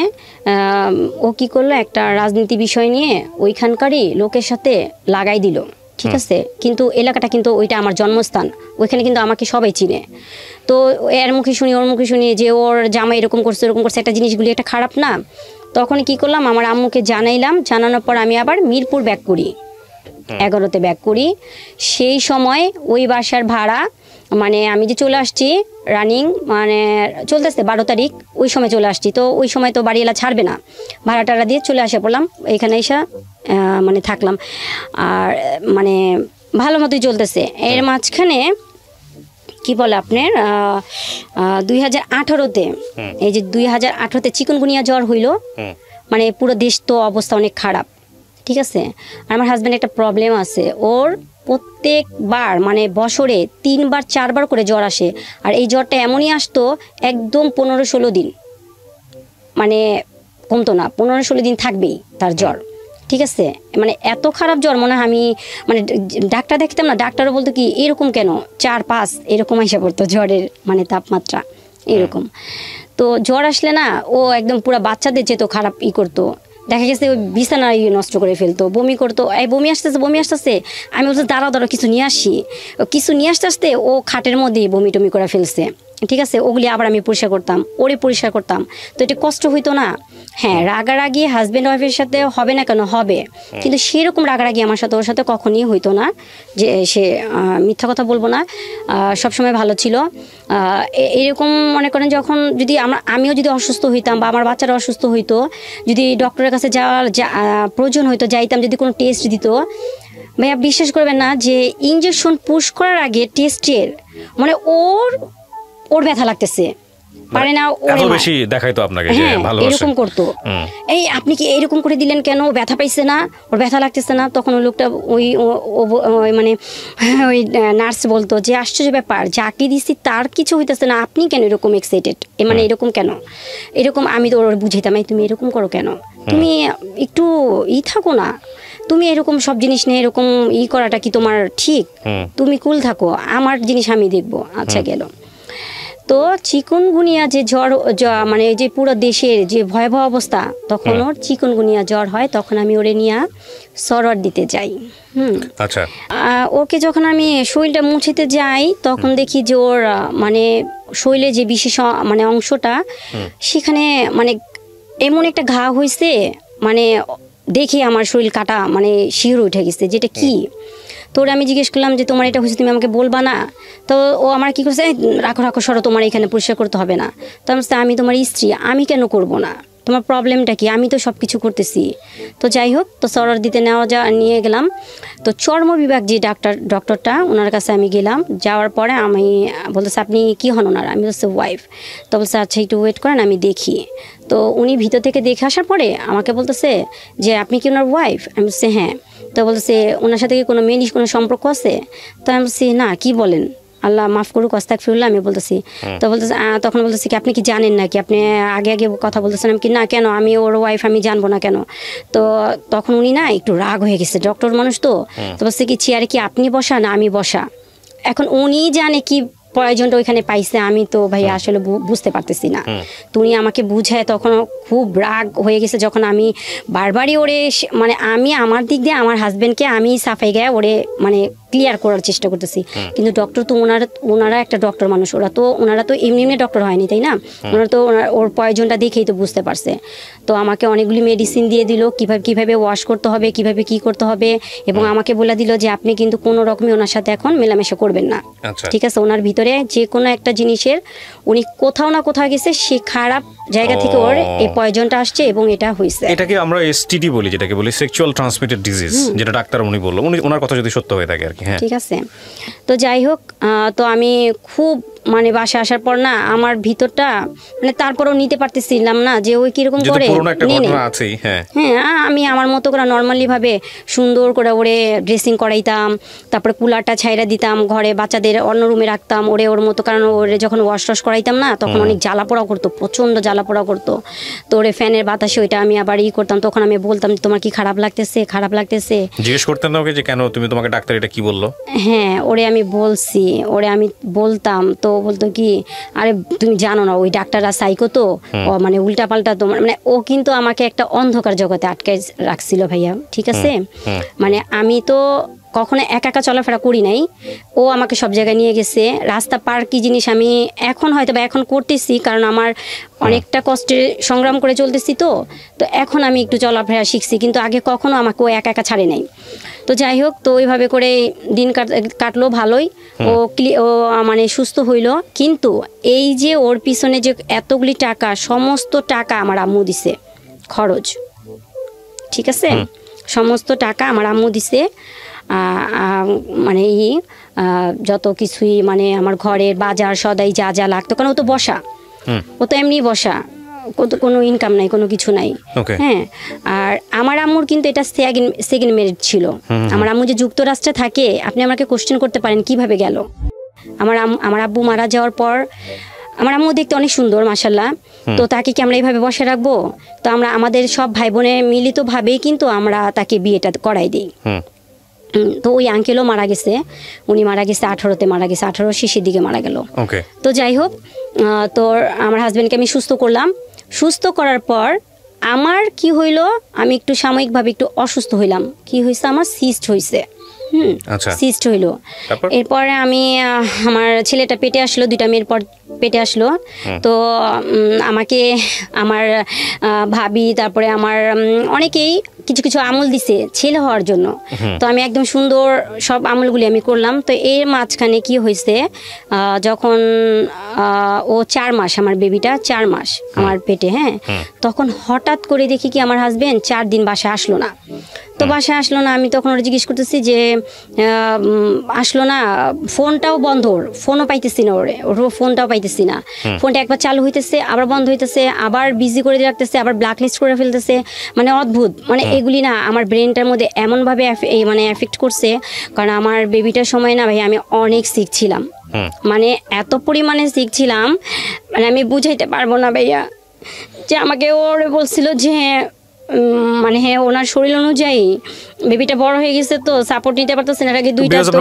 ও কি করলো, একটা রাজনীতি বিষয় নিয়ে ওইখানকারই লোকের সাথে লাগাই দিল, ঠিক আছে। কিন্তু এলাকাটা কিন্তু ওইটা আমার জন্মস্থান, ওইখানে কিন্তু আমাকে সবাই চিনে। তো এর মুখে শুনি, ওর মুখে শুনি যে ওর জামাই এরকম করছে, একটা জিনিসগুলি একটা খারাপ না। তখন কি করলাম, আমার আম্মুকে জানাইলাম, জানানোর পর আমি আবার মিরপুর ব্যাক করি, 11তে ব্যাক করি। সেই সময় ওই বাসার ভাড়া, মানে আমি যে চলে আসছি রানিং, মানে চলতেছে 12 তারিখ, ওই সময় চলে আসছি। তো ওই সময় তো বাড়িওয়ালা ছাড়বে না, ভাড়া টাড়া দিয়ে চলে পড়লাম এখানে, এসে মানে থাকলাম, আর মানে ভালো মতোই চলতেছে। এর মাঝখানে কি বলে আপনার 2018-তে, এই যে 2018-তে চিকুনগুনিয়া জ্বর হইল, মানে পুরো দেশ তো অবস্থা অনেক খারাপ, ঠিক আছে। আমার হাজব্যান্ড একটা প্রবলেম আছে, ওর প্রত্যেকবার মানে বছরে 3-4 করে জ্বর আসে, আর এই জ্বরটা এমনই আসতো একদম 15-16 দিন, মানে কমতো না, 15-16 দিন থাকবেই তার জ্বর, ঠিক আছে। মানে এত খারাপ জ্বর, মনে হয় আমি মানে ডাক্তার দেখতাম না, ডাক্তারও বলতো কি এরকম কেন, 4-5 এরকম এসে পড়তো জ্বরের মানে তাপমাত্রা এরকম। তো জ্বর আসলে না, ও একদম পুরো বাচ্চাদের যেত খারাপ করতো, দেখা গেছে ওই বিছানা নষ্ট করে ফেলতো, বমি করতো, এই বমি আসতেছে, আমি বলছি দাঁড়াও কিছু নিয়ে আসি, কিছু নিয়ে আসতে ও খাটের মধ্যেই বমি টমি করে ফেলছে, ঠিক আছে, ওগুলি আবার আমি পরিষ্কার করতাম, ওরে পরিষ্কার করতাম। তো এটা কষ্ট হইতো না? হ্যাঁ, রাগারাগি হাজব্যান্ড ওয়াইফের সাথে হবে না কেন, হবে, কিন্তু সেরকম রাগারাগি আমার সাথে ওর সাথে কখনই হইতো না। যে সে মিথ্যা কথা বলবো না, সবসময় ভালো ছিল। এরকম মনে করেন যখন যদি আমিও যদি অসুস্থ হইতাম বা আমার বাচ্চারা অসুস্থ হইতো, যদি ডক্টরের কাছে যাওয়ার প্রয়োজন হইতো, যাইতাম, যদি কোনো টেস্ট দিত, ভাইয়া বিশ্বাস করবেন না যে ইনজেকশন পুশ করার আগে টেস্টের মানে ওর ব্যথা লাগতেছে, পারে না, এত বেশি দেখাইতো আপনাকে যে ভালোবাসে, এরকম করতো। এই আপনি কি এরকম করে দিলেন কেন, ব্যথা পাইছে না, ওর ব্যথা লাগতেছে না? তখন ওই লোকটা ওই মানে ওই নার্স বলতো যে আশ্চর্য ব্যাপার, যাকে দিছি তার কিছু হইতেছে না, আপনি কেন এরকম এক্সাইটেড, মানে এরকম কেন, এরকম। আমি তো ওর বুঝাইতাম, তুমি এরকম করো কেন, তুমি একটু থাকো না, তুমি এরকম সব জিনিস নিয়ে এরকম করাটা কি তোমার ঠিক? তুমি কুল থাকো, আমার জিনিস আমি দেখবো। আচ্ছা, গেল। তো চিকুনগুনিয়া যে জ্বর, মানে যে পুরো দেশের যে ভয়াবহ অবস্থা, তখন ওর চিকুনগুনিয়া জ্বর হয়, তখন আমি ওরে নিয়ে সরোয়ার দিতে যাই। আচ্ছা, ওকে যখন আমি শরীরটা মুছিতে যাই, তখন দেখি যে ওর মানে শরীরে যে বিশেষ মানে অংশটা, সেখানে মানে এমন একটা ঘা হয়েছে, মানে দেখে আমার শরীর কাটা মানে শিহর উঠে গেছে, যেটা কি। তো ওরা আমি জিজ্ঞেস করলাম যে তোমার এটা হয়েছে, তুমি আমাকে বলবা না? তো ও আমার কি করছে, রাখো সরো, তোমার এখানে পরিষ্কার করতে হবে না। তো আমি তোমার স্ত্রী, আমি কেন করব না, তোমার প্রবলেমটা কি, আমি তো সব কিছু করতেছি। তো যাই হোক, তো সরোয়ার দিতে নিয়ে গেলাম। তো চর্ম বিভাগ যে ডক্টরটা, ওনার কাছে আমি গেলাম। যাওয়ার পরে আমি বলতেছে আপনি কি হন ওনার? আমি বলছি ওয়াইফ। তো বলছে আচ্ছা একটু ওয়েট করেন, আমি দেখি। তো উনি ভিতর থেকে দেখে আসার পরে আমাকে বলতেছে যে আপনি কি ওনার ওয়াইফ? আমি বলছি হ্যাঁ। তো বলছে ওনার সাথে কি কোনো মেয়ের কোনো সম্পর্ক আছে? তো আমি বলছি না, কি বলেন, আল্লাহ মাফ করুক, আস্তাগফিরুল্লাহ, আমি বলতেছি। তো বলতেছে তখন বলতেছি কি আপনি কি জানেন নাকি, আপনি আগে কথা বলতেছেন? আমি কি না, কেন, আমি ওর ওয়াইফ, আমি জানবো না কেন? তো তখন উনি না একটু রাগ হয়ে গেছে, ডক্টর মানুষ তো বলছে কি চেয়ারে কি আপনি বসা না আমি বসা? এখন উনি জানে কি প্রয়োজনটা ওইখানে পাইছে, আমি তো ভাই আসলে বুঝতে পারতেছি না। তো উনি আমাকে বুঝায়, তখন খুব রাগ হয়ে গেছে, যখন আমি বারবারই ওরে মানে আমি আমার দিক দিয়ে আমার হাজব্যান্ডকে আমি সাফাই গায়ে ওরে মানে ক্লিয়ার করার চেষ্টা করতেছি। কিন্তু ডক্টর তো ওনারা একটা ডক্টর মানুষ, ওনারা তো এমনি ডক্টর হয়নি, তাই না? ওনারা তো ওর প্রয়োজনটা দেখেই তো বুঝতে পারছে। তো আমাকে অনেকগুলি মেডিসিন দিয়ে দিল, কিভাবে ওয়াশ করতে হবে, কিভাবে কি করতে হবে, এবং আমাকে বলে দিল যে আপনি কিন্তু কোনো রকমই ওনার সাথে এখন মেলামেশা করবেন না, ঠিক আছে? ওনার ভিতরে যে কোনো একটা জিনিসের উনি কোথাও না কোথাও গেছে, সে খারাপ জায়গা থেকে ওর এই পয়জনটা আসছে এবং এটা হয়েছে। এটাকে আমরা এসটিডি বলি, যেটাকে বলি সেক্সুয়াল ট্রান্সমিটেড ডিজিজ, যেটা ডাক্তার উনি বললো, ওনার কথা যদি সত্য হয়ে থাকে আর কি। হ্যাঁ, ঠিক আছে। তো যাই হোক, তো আমি খুব মানে বাসা আসার পর না আমার ভিতরটা মানে তারপরেও নিতে পারতেছিলাম না যে ওই কিরকম করে। হ্যাঁ, আমি আমার মতো করে নর্মালি ভাবে সুন্দর করে ওরে ড্রেসিং করাইতাম, তারপরে কুলারটা ছাইরা দিতাম, ঘরে বাচ্চাদের অন্য রুমে রাখতাম ওর মতো, কারণ ওরে যখন ওয়াশ করাইতাম না তখন অনেক জ্বালা পোড়া করতো, প্রচন্ড জ্বালা পোড়া করতো। তো ওরে ফ্যানের বাতাসে ওইটা আমি আবার করতাম, তখন আমি বলতাম তোমার কি খারাপ লাগতেছে? জিজ্ঞেস করতেন না ওকে যে কেন তুমি, তোমাকে ডাক্তার এটা কি বললো? হ্যাঁ, ওরে আমি বলতাম, তো বলতো কি আরে তুমি জানো না ওই ডাক্তাররা সাইকো, তো মানে উল্টা পাল্টা তোমার, মানে ও কিন্তু আমাকে একটা অন্ধকার জগতে আটকায় রাখছিল ভাইয়া, ঠিক আছে? মানে আমি তো কখনো একা চলাফেরা করি নাই, ও আমাকে সব জায়গায় নিয়ে গেছে। রাস্তা পার কি জিনিস আমি এখন হয়তো বা এখন করতেছি, কারণ আমার অনেকটা কষ্টে সংগ্রাম করে চলতেছি, তো এখন আমি একটু চলাফেরা শিখছি, কিন্তু আগে কখনো আমাকে ও একা ছাড়ে নাই। তো যাই হোক, তো ওইভাবে করে দিন কাটলো ভালোই, ও মানে সুস্থ হইল। কিন্তু এই যে ওর পিছনে যে এতগুলি টাকা, সমস্ত টাকা আমার আম্মু দিছে খরচ, ঠিক আছে? সমস্ত টাকা আমার আম্মু দিছে, মানে যত কিছুই মানে আমার ঘরের বাজার সদাই যা লাগতো, কারণ ও তো বসা, ও তো এমনি বসা, কোনো ইনকাম নাই, কোনো কিছু নাই। হ্যাঁ, আর আমার আম্মুর কিন্তু এটা সেকেন্ড ম্যারেজ ছিল। আমার আম্মু যে যুক্তরাষ্ট্রে থাকে, আপনি আমাকে কোশ্চেন করতে পারেন কিভাবে গেল। আমার আব্বু মারা যাওয়ার পর আমার আম্মু দেখতে অনেক সুন্দর মাশাআল্লাহ, তো তাকে কি আমরা এইভাবে বসে রাখবো? তো আমরা আমাদের সব ভাই বোনের মিলিতভাবেই কিন্তু আমরা তাকে বিয়েটা করাই দিই। তো ওই আঙ্কেলও মারা গেছে, উনি মারা গেছে 18-তে মারা গেছে, 18 শেষের দিকে মারা গেল। তো যাই হোক, তো আমার হাজব্যান্ডকে আমি সুস্থ করলাম। সুস্থ করার পর আমার কি হইলো, আমি একটু সাময়িকভাবে একটু অসুস্থ হইলাম। কি হয়েছে, আমার সিস্ট হয়েছে। সিস্ট হইলো। এরপরে আমি আমার ছেলেটা পেটে আসলো, 2টা মেয়ের পর পেটে আসলো। তো আমাকে আমার ভাবি তারপরে আমার অনেকেই কিছু কিছু আমল দিছে ছেলে হওয়ার জন্য। তো আমি একদম সুন্দর সব আমলগুলি আমি করলাম। তো এর মাঝখানে কি হয়েছে, যখন ও 4 মাস, আমার বেবিটা 4 মাস আমার পেটে, হ্যাঁ, তখন হঠাৎ করে দেখি কি আমার হাজবেন্ড 4 দিন বাসায় আসলো না। তো বাসায় আসলো না, আমি তখন ওরা জিজ্ঞেস করতেছি যে আসলো না, ফোনটাও বন্ধ, ওর ফোনও পাইতেছি না, ওর ফোনটাও পাইতেছি না। ফোনটা একবার চালু হইতেছে, আবার বন্ধ হইতেছে, আবার বিজি করে রাখতেছে, আবার ব্ল্যাক লিস্ট করে ফেলতেছে। মানে অদ্ভুত, মানে এগুলি না আমার ব্রেনটার মধ্যে এমনভাবে মানে এফেক্ট করছে। কারণ আমার বেবিটার সময় না ভাই আমি অনেক সিক ছিলাম, মানে এত পরিমাণে সিক ছিলাম, মানে আমি বুঝাইতে পারবো না ভাইয়া। যে আমাকে ওরে বলছিল যে মানে হ্যাঁ ওনার শরীর অনুযায়ী বেবিটা বড় হয়ে গেছে, তো সাপোর্ট নিতে পারতেছে না। আগে 2টা তো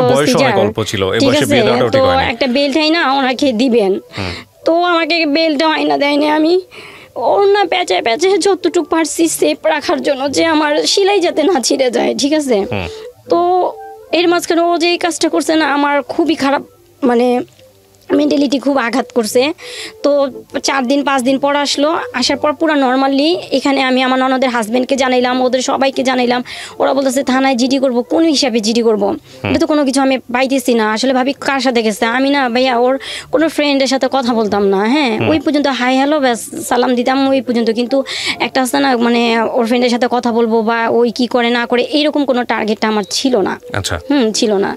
ঠিক আছে, তো একটা বেল্টই না ওনাকে দিবেন, তো আমাকে বেল্টটা হয় না, দেয়নি। আমি ওর না প্যাঁচে প্যাঁচে যতটুকু পারছি সেফ রাখার জন্য, যে আমার সেলাই যাতে না ছিঁড়ে যায়, ঠিক আছে। তো এর মাঝখানে ও যে এই কাজটা করছে না, আমার খুবই খারাপ, মানে মেন্টালিটি খুব আঘাত করছে। তো 4 দিন 5 দিন পর আসলো, আসার পর পুরো নর্মালি এখানে আমি আমার ননদের হাজব্যান্ডকে জানাইলাম, ওদের সবাইকে জানাইলাম। ওরা বলতেছে থানায় জিডি করব। কোন হিসাবে জিডি করব? এটা তো কোনো কিছু আমি পাইতেছি না। আসলে ভাবি কার সাথে গেছে, আমি না ভাইয়া ওর কোনো ফ্রেন্ডের সাথে কথা বলতাম না, হ্যাঁ, ওই পর্যন্ত হাই হ্যালো ব্যাস সালাম দিতাম ওই পর্যন্ত। কিন্তু একটা আছে না, মানে ওর ফ্রেন্ডের সাথে কথা বলবো বা ওই কি করে না করে এইরকম কোনো টার্গেটটা আমার ছিল না। আচ্ছা, ছিল না।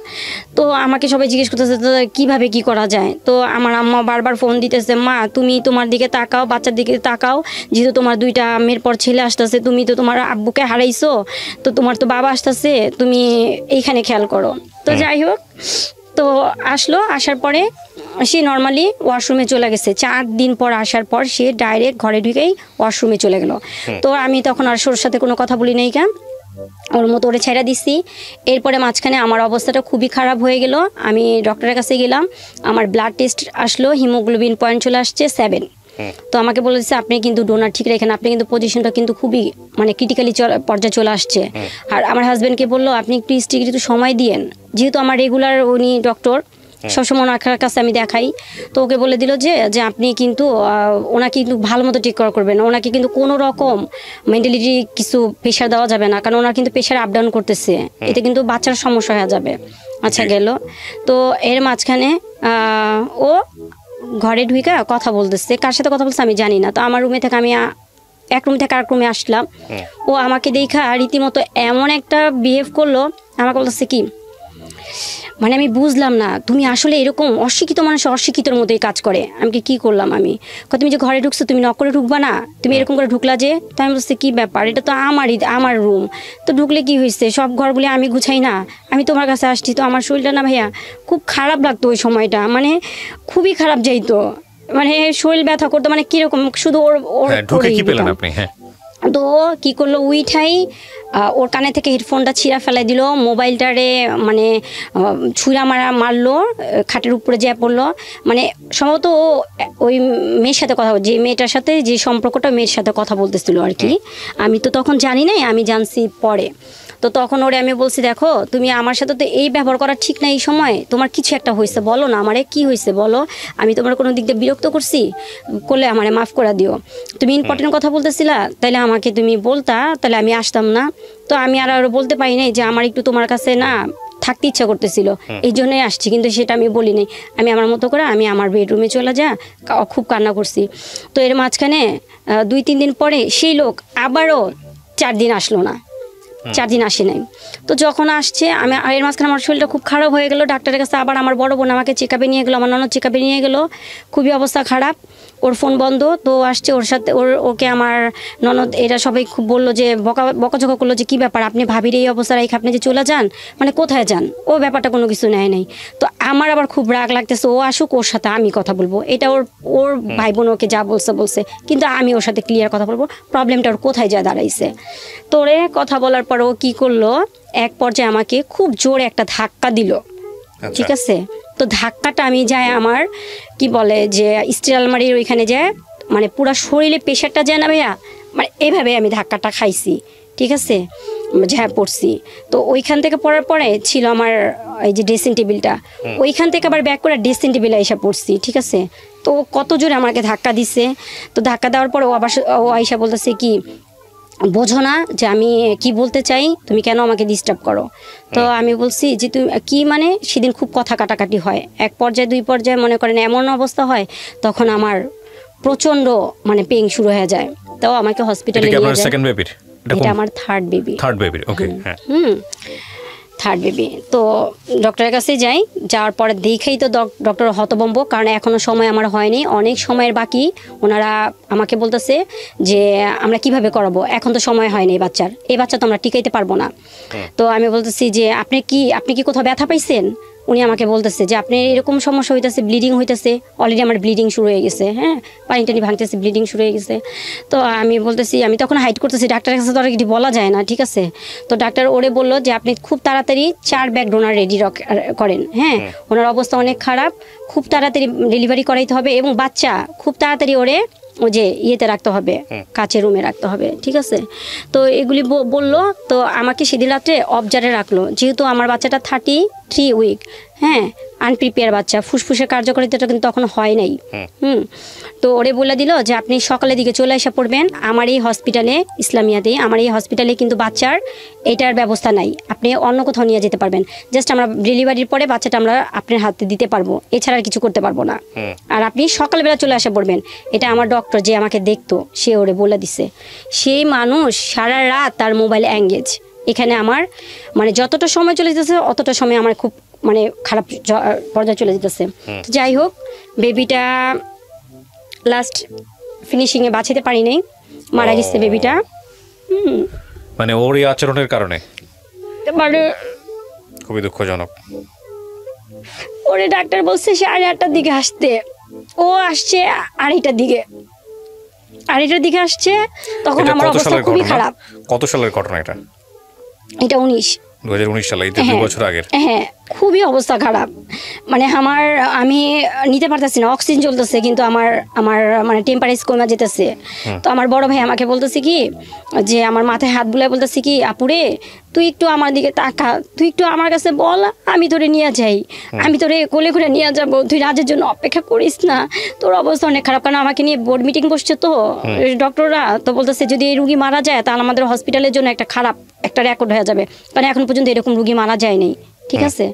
তো আমাকে সবাই জিজ্ঞেস করতেছে কিভাবে কি করা যায়। তো আমার আম্মা বারবার ফোন দিতেছে, মা তুমি তোমার দিকে তাকাও, বাচ্চার দিকে তাকাও, যেহেতু তোমার 2টা মেয়ের পর ছেলে আসতেছে, তুমি তো তোমার আব্বুকে হারাইছো, তো তোমার তো বাবা আসতেছে, তুমি এইখানে খেয়াল করো। তো যাই হোক, তো আসলো, আসার পরে সে নর্মালি ওয়াশরুমে চলে গেছে। 4 দিন পর আসার পর সে ডাইরেক্ট ঘরে ঢুকেই ওয়াশরুমে চলে গেল। তো আমি তখন আর ওর সাথে কোনো কথা বলি নাই, কেন ওর মতো ওরে ছেড়ে দিচ্ছি। এরপরে মাঝখানে আমার অবস্থাটা খুবই খারাপ হয়ে গেল। আমি ডক্টরের কাছে গেলাম, আমার ব্লাড টেস্ট আসলো, হিমোগ্লোবিন পয়েন্ট চলে আসছে 7। তো আমাকে বলেছে আপনি কিন্তু ডোনার ঠিক রাখেন, আপনি কিন্তু পজিশনটা কিন্তু খুবই মানে ক্রিটিক্যালি পর্যায়ে চলে আসছে। আর আমার হাজব্যান্ডকে বললো আপনি একটু স্ট্রিক্ট একটু সময় দিয়েন, যেহেতু আমার রেগুলার উনি ডক্টর, সবসময় ওনার কাছে আমি দেখাই। তো ওকে বলে দিল যে আপনি কিন্তু ওনাকে কিন্তু ভালো মতো টেক কেয়ার করবেন, ওনাকে কিন্তু কোনো রকম মেন্টালিটি কিছু প্রেশার দেওয়া যাবে না, কারণ ওনার কিন্তু প্রেশার আপ ডাউন করতেছে, এতে কিন্তু বাচ্চার সমস্যা হয়ে যাবে। আচ্ছা গেল। তো এর মাঝখানে ও ঘরে ঢুকে কথা বলতেছে, কার সাথে কথা বলছে আমি জানি না। তো আমার রুমে থেকে আমি এক রুম থেকে আরেক রুমে আসলাম, ও আমাকে দেখা রীতিমতো এমন একটা বিহেভ করলো, আমাকে বলতেছে কি মানে আমি বুঝলাম না, তুমি আসলে এরকম অশিক্ষিত মানুষ অশিক্ষিতর মতোই কাজ করে। আমি কি করলাম, আমি তুমি যে ঘরে ঢুকছো তুমি নক করে ঢুকবা না, তুমি এরকম করে ঢুকলা যে। তো আমি বলছি কী ব্যাপার, এটা তো আমার রুম, তো ঢুকলে কি হয়েছে, সব ঘরগুলি আমি গুছাই না, আমি তোমার কাছে আসছি। তো আমার শরীরটা না ভাইয়া খুব খারাপ লাগতো ওই সময়টা, মানে খুবই খারাপ যাইতো, মানে শরীর ব্যথা করতো, মানে কীরকম শুধু ওর তো কি করলো, উইঠাই ওর কানে থেকে হেডফোনটা ছিঁড়া ফেলাই দিল, মোবাইলটারে মানে ছুঁড়া মারলো, খাটের উপরে যেয়ে পড়লো। মানে সম্ভবত ওই মেয়ের সাথে কথা, যে মেয়েটার সাথে যে সম্পর্কটা মেয়ের সাথে কথা বলতেছিল আর কি, আমি তো তখন জানি নাই, আমি জানছি পরে। তো তখন ওরে আমি বলছি দেখো তুমি আমার সাথে তো এই ব্যবহার করা ঠিক না, এই সময় তোমার কিছু একটা হয়েছে, বলো না আমারে কি হয়েছে বলো, আমি তোমার কোনো দিক দিয়ে বিরক্ত করছি, করলে আমারে মাফ করে দিও, তুমি ইম্পর্টেন্ট কথা বলতেছিলা তাহলে আমাকে তুমি বলতা, তাহলে আমি আসতাম না। তো আমি আর বলতে পারি নাই যে আমার একটু তোমার কাছে না থাকতে ইচ্ছা করতেছিল, এই জন্যই আসছি, কিন্তু সেটা আমি বলি নাই। আমি আমার মতো করে আমি আমার বেডরুমে চলে খুব কান্না করছি। তো এর মাঝখানে 2-3 দিন পরে সেই লোক আবারও 4 দিন আসলো না, 4 দিন আসে নাই। তো যখন আসছে আমি এর মাঝখানে আমার শরীরটা খুব খারাপ হয়ে গেল, ডাক্তারের কাছে আবার আমার বড় বোন আমাকে চেকআপে নিয়ে গেলো, আমার ননদ চেকআপে নিয়ে গেলো, খুবই অবস্থা খারাপ, ওর ফোন বন্ধ। তো আসছে ওর সাথে ওকে আমার ননদ এরা সবাই খুব বললো যে বকাঝকা করলো যে কী ব্যাপার আপনি ভাবির এই অবস্থা রেখে আপনি যে চলে যান, মানে কোথায় যান, ও ব্যাপারটা কোনো কিছু নেয় নাই। তো আমার আবার খুব রাগ লাগতেছে, ও আসুক ওর সাথে আমি কথা বলবো, এটা ওর ভাই বোন ওকে যা বলছে, কিন্তু আমি ওর সাথে ক্লিয়ার কথা বলবো, প্রবলেমটা ওর কোথায় যা দাঁড়াইছে। তোরে কথা বলার পর ও কী করলো, এক পর্যায়ে আমাকে খুব জোরে একটা ধাক্কা দিল, ঠিক আছে। তো ধাক্কাটা আমি যাই আমার কি বলে যে স্টিল আলমারির ওইখানে যায়, মানে পুরো শরীরে প্রেশারটা যায় না ভাইয়া, মানে এভাবে আমি ধাক্কাটা খাইছি, ঠিক আছে। হ্যাঁ পড়ছি। তো ওইখান থেকে পড়ার পরে ছিল আমার এই যে ড্রেসিং টেবিলটা, ওইখান থেকে আবার ব্যাক করে ড্রেসিং টেবিলে এসে পড়ছি, ঠিক আছে। তো কত জোরে আমাকে ধাক্কা দিছে। তো ধাক্কা দেওয়ার পরে ও আইসা বলতেছে কি, বোঝো না যে আমি কি বলতে চাই, তুমি কেন আমাকে ডিস্টার্ব করো। তো আমি বলছি যে তুমি কি, মানে সেদিন খুব কথা কাটাকাটি হয়, এক পর্যায়ে দুই পর্যায়ে মনে করেন এমন অবস্থা হয়, তখন আমার প্রচণ্ড মানে পেইন শুরু হয়ে যায়। তো আমাকে হসপিটালে নিয়ে যায়। এটা আমার থার্ড বেবি। ওকে, থার্ড বেবি। তো ডক্টরের কাছে যাই, যাওয়ার পরে দেখেই তো ডক্টর হতভম্ব, কারণ এখনও সময় আমার হয়নি, অনেক সময়ের বাকি। ওনারা আমাকে বলতেছে যে আমরা কিভাবে করাবো, এখন তো সময় হয়নি এই বাচ্চা তো আমরা টিকাইতে পারবো না। তো আমি বলতেছি যে আপনি কি কোথাও ব্যথা পাইছেন? উনি আমাকে বলতেছে যে আপনি এরকম সমস্যা হইতেছে, ব্লিডিং হইতেছে, অলরেডি আমার ব্লিডিং শুরু হয়ে গেছে, হ্যাঁ পানি টানি ভাঙতেছে, ব্লিডিং শুরু হয়ে গেছে। তো আমি বলতেছি, আমি তখন হাইড করতেছি, ডাক্তারের কাছে তো আর কিছু বলা যায় না, ঠিক আছে। তো ডাক্তার ওরে বললো যে আপনি খুব তাড়াতাড়ি 4 ব্যাগ ডোনার রেডি করেন, হ্যাঁ ওনার অবস্থা অনেক খারাপ, খুব তাড়াতাড়ি ডেলিভারি করাইতে হবে, এবং বাচ্চা খুব তাড়াতাড়ি ওরে ও যে ইয়েতে রাখতে হবে, কাচের রুমে রাখতে হবে, ঠিক আছে। তো এগুলি বললো। তো আমাকে সেদিন রাত্রে অবজারে রাখলো, যেহেতু আমার বাচ্চাটা 33 উইক, হ্যাঁ আনপ্রিপেয়ার বাচ্চা, ফুসফুসের কার্যকারিতাটা কিন্তু তখন হয় নাই। তো ওরে বলে দিল যে আপনি সকালের দিকে চলে এসে পড়বেন আমার এই হসপিটালে, ইসলামিয়াতে আমার এই হসপিটালে কিন্তু বাচ্চার এটার ব্যবস্থা নাই, আপনি অন্য কোথাও নিয়ে যেতে পারবেন, জাস্ট আমরা ডেলিভারির পরে বাচ্চাটা আমরা আপনার হাতে দিতে পারবো, এছাড়া আর কিছু করতে পারবো না, আর আপনি সকালবেলা চলে এসে পড়বেন। এটা আমার ডক্টর যে আমাকে দেখতো সে ওরে বলে দিছে। সেই মানুষ সারা রাত তার মোবাইল এঙ্গেজ, এখানে আমার মানে যতটা সময় চলে যেতেছে অতটা সময় আমার খুব মানে খারাপ পর্যায়ে চলে যেতেছে। যাই হোক, বেবিটা লাস্ট ফিনিশিংয়ে বাঁচাতে পারি নাই, মারা গেছে বেবিটা। মানে ওর এই আচরণের কারণে মানে খুবই দুঃখজনক। ওরে ডাক্তার বলছে 8:30টার দিকে আসতে, ও আসছে 2:30টার দিকে আসছে, তখন আমার অবস্থা খুবই খারাপ। কত সালের ঘটনা এটা? এটা 2019 সালে, 2 বছর আগের। হ্যাঁ, খুবই অবস্থা খারাপ, মানে আমি নিতে পারতেছি না, অক্সিজেন চলতেছে কিন্তু আমার মানে টেম্পারেচার কমে যেতেছে। তো আমার বড় ভাই আমাকে বলতেছে কি, যে আমার মাথায় হাত বুলায় বলতেছে কি, আপুরে তুই একটু আমার দিকে তাকা, তুই একটু আমার কাছে বল, আমি তোরে নিয়ে যাই, আমি তোরে কোলে করে নিয়ে যাবো, তুই রাজের জন্য অপেক্ষা করিস না, তোর অবস্থা অনেক খারাপ। কারণ আমাকে নিয়ে বোর্ড মিটিং বসছে তো ডক্টররা, তো বলতেছে যদি এই রুগী মারা যায় তাহলে আমাদের হসপিটালের জন্য একটা খারাপ একটা রেকর্ড হয়ে যাবে, কারণ এখন পর্যন্ত এরকম রুগী মারা যায়নি, ঠিক আছে।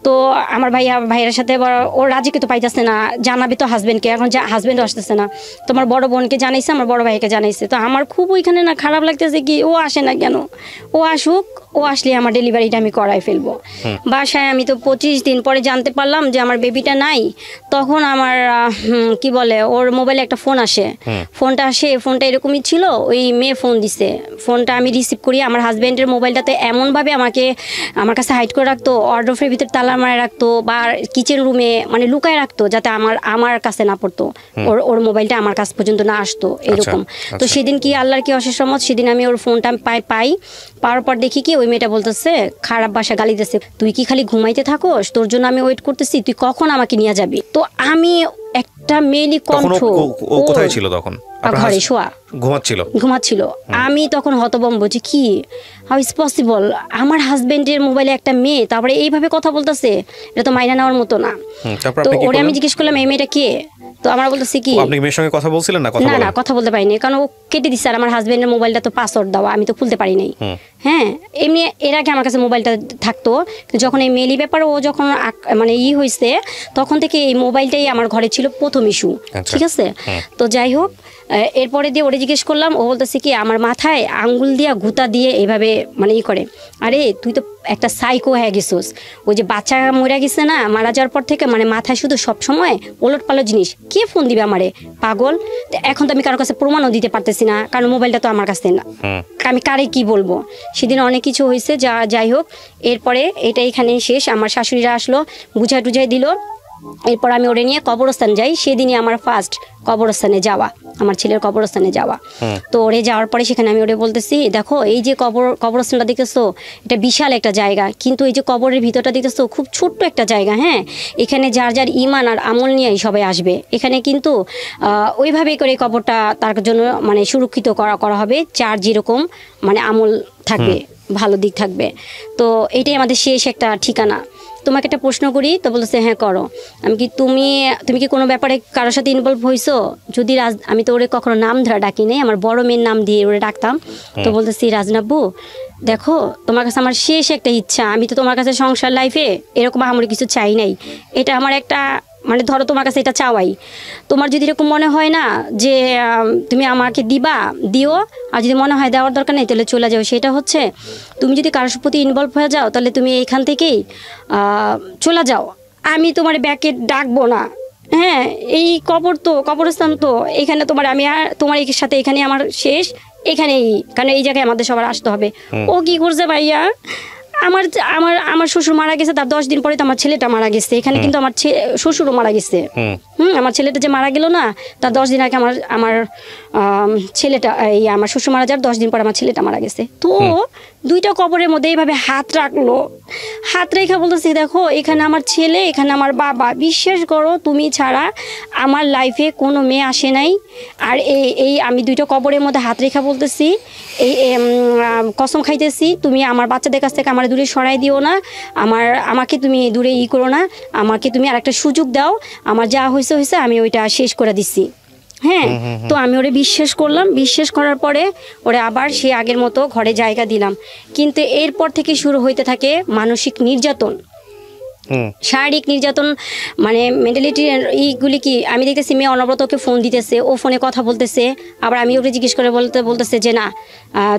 তো আমার ভাইয়ের সাথে ওর রাজিকে তো পাইতেছে না, জানাবে তো হাজবেন্ডকে, এখন হাজবেন্ডও আসতেছে না। তোমার বড় বোনকে জানাইছে, আমার বড় ভাইকে জানাইছে। তো আমার খুব ওইখানে না খারাপ লাগতেছে কি, ও আসে না কেন, ও আসুক, ও আসলে আমার ডেলিভারিটা আমি করাই ফেলবো। বাসায় আমি তো 25 দিন পরে জানতে পারলাম যে আমার বেবিটা নাই। তখন আমার কি বলে, ওর মোবাইলে একটা ফোন আসে, ফোনটা এরকমই ছিল, ওই মেয়ে ফোন দিছে, ফোনটা আমি রিসিভ করি। আমার হাজব্যান্ডের মোবাইলটাতে এমনভাবে আমার কাছে হাইড করে রাখতো, ওয়ার্ডরোবের ভিতরে তালা মারে রাখতো, বা কিচেন রুমে মানে লুকায় রাখতো, যাতে আমার কাছে না পড়তো, ওর মোবাইলটা আমার কাছ পর্যন্ত না আসতো, এরকম। তো সেদিন কি আল্লাহর কি অশেষ রহমত, সেদিন আমি ওর ফোনটা পাওয়ার পর দেখি কি ওই মেয়েটা বলতেছে, খারাপ ভাষা গালি দিতেছে, তুই কি খালি ঘুমাইতে থাকোস, তোর জন্য আমি ওয়েট করতেছি, তুই কখন আমাকে নিয়ে যাবি। তো আমি একটা মেয়েলি কণ্ঠ, কোথায় ছিল তখন? ঘরে শোয়া ঘুমাচ্ছিল। আমি তখন হতভম্ব যে কি, হাউ ইজ পসিবল, আমার হাজবেন্ডের মোবাইলে একটা মেয়ে তারপরে এইভাবে কথা বলতেছে, এটা তো মাইনা নেওয়ার মতো না। তো ওরে আমি জিজ্ঞেস করলাম এই মেয়েটা কে, তো আমরা বলতেছি কি, আপনি মেয়ের সঙ্গে কথা বলছিলেন না? না কথা বলতে পারিনি, কারণ ও কেটে দিচ্ছে, আর আমার হাজবেন্ডের মোবাইলটা তো পাসওয়ার্ড দেওয়া, আমি তো খুলতে পারি নাই। হ্যাঁ, এমনি এর আগে আমার কাছে মোবাইলটা থাকতো, যখন এই মেলি ব্যাপার ও যখন মানে হয়েছে, তখন থেকে এই মোবাইলটাই আমার ঘরে ছিল প্রথম ইস্যু, ঠিক আছে। তো যাই হোক, এরপরে দিয়ে ওরে জিজ্ঞেস করলাম, ও বলতেছে কি আমার মাথায় আঙ্গুল দিয়া গুতা দিয়ে এভাবে মানে করে, আরে তুই তো একটা সাইকো হয়ে গেছিস, ওই যে বাচ্চা মরে গেছে না, মারা যাওয়ার পর থেকে মানে মাথায় শুধু সবসময় ওলট পালট জিনিস, কে ফোন দিবে আমারে, পাগল। এখন তো আমি কারোর কাছে প্রমাণও দিতে পারতেছি না, কারণ মোবাইলটা তো আমার কাছে না, আমি কারে কি বলবো। সেদিন অনেক কিছু হয়েছে, যাই হোক, এরপরে এটা এখানেই শেষ। আমার শাশুড়িরা আসলো, বুঝাই দিল। এরপর আমি ওরে নিয়ে কবরস্থান যাই, সেদিনই আমার ফার্স্ট কবরস্থানে যাওয়া, আমার ছেলের কবরস্থানে যাওয়া। তো ওরে যাওয়ার পরে সেখানে আমি ওরে বলতেছি, দেখো এই যে কবরস্থানটা দেখতেছো, এটা বিশাল একটা জায়গা, কিন্তু এই যে কবরের ভিতরটা দেখতেছো খুব ছোট্ট একটা জায়গা। হ্যাঁ, এখানে যার ইমান আর আমল নিয়েই সবাই আসবে, এখানে কিন্তু ওইভাবেই করে কবরটা তার জন্য মানে সুরক্ষিত করা হবে, যার যেরকম মানে আমল থাকবে ভালো দিক থাকবে। তো এটাই আমাদের শেষ একটা ঠিকানা। তোমাকে একটা প্রশ্ন করি, তো বলতেছে হ্যাঁ করো। আমি কি তুমি কি কোনো ব্যাপারে কারোর সাথে ইনভলভ হয়েছো? যদি আমি তো ওরে কখনো নাম ধরা ডাকি নেই, আমার বড় মেয়ের নাম দিয়ে ওরে ডাকতাম। তো বলতেছি রাজনাব্বু দেখো, তোমার কাছে আমার শেষ একটা ইচ্ছা, আমি তো তোমার কাছে সংসার লাইফে এরকম আমার কিছু চাই নাই, এটা আমার একটা মানে ধরো তোমার কাছে এটা চাওয়াই। তোমার যদি এরকম মনে হয় না যে তুমি আমাকে দিও, আর যদি মনে হয় দেওয়ার দরকার নেই তাহলে চলে যাও। সেটা হচ্ছে তুমি যদি কারোর প্রতি ইনভলভ হয়ে যাও তাহলে তুমি এইখান থেকেই চলে যাও, আমি তোমার ব্যাকে ডাকবো না। হ্যাঁ, এই কবরস্থান তো এখানে আমি আর তোমার সাথে এখানে আমার শেষ, এখানেই, কারণ এই জায়গায় আমাদের সবার আসতে হবে। ও কি করছে ভাইয়া, আমার আমার আমার শ্বশুর মারা গেছে, তার 10 দিন পরে তো আমার ছেলেটা মারা গেছে। এখানে কিন্তু আমার শ্বশুরও মারা গেছে। আমার ছেলেটা যে মারা গেল না, তার 10 দিন আগে আমার ছেলেটা, আমার শ্বশুর মারা যাওয়ার 10 দিন পরে আমার ছেলেটা মারা গেছে। তো দুইটা কবরের মধ্যে এইভাবে হাত রাখলো, হাত রেখা বলতেছে দেখো এখানে আমার ছেলে, এখানে আমার বাবা, বিশ্বাস করো তুমি ছাড়া আমার লাইফে কোনো মেয়ে আসে নাই। আর এই আমি দুইটা কবরের মধ্যে হাত রেখা বলতেছি, এই কসম খাইতেছি, তুমি আমার বাচ্চাদের কাছ থেকে আমার দূরে সরাই দিও না, আমাকে তুমি দূরে করো না, আমাকে তুমি আর একটা সুযোগ দাও, আমার যা হয়েছে আমি ওইটা শেষ করে দিচ্ছি। হ্যাঁ, তো আমি ওরে বিশ্বাস করলাম, বিশ্বাস করার পরে ওরে আবার সে আগের মতো ঘরে জায়গা দিলাম। কিন্তু এরপর থেকে শুরু হইতে থাকে মানসিক নির্যাতন, শারীরিক নির্যাতন, মানে মেন্টালিটি এইগুলি কি আমি দেখতেছি। মেয়ে অনবরত ওকে ফোন দিতেছে, ও ফোনে কথা বলতেছে, আবার আমি ওকে জিজ্ঞেস করে বলতেছে যে না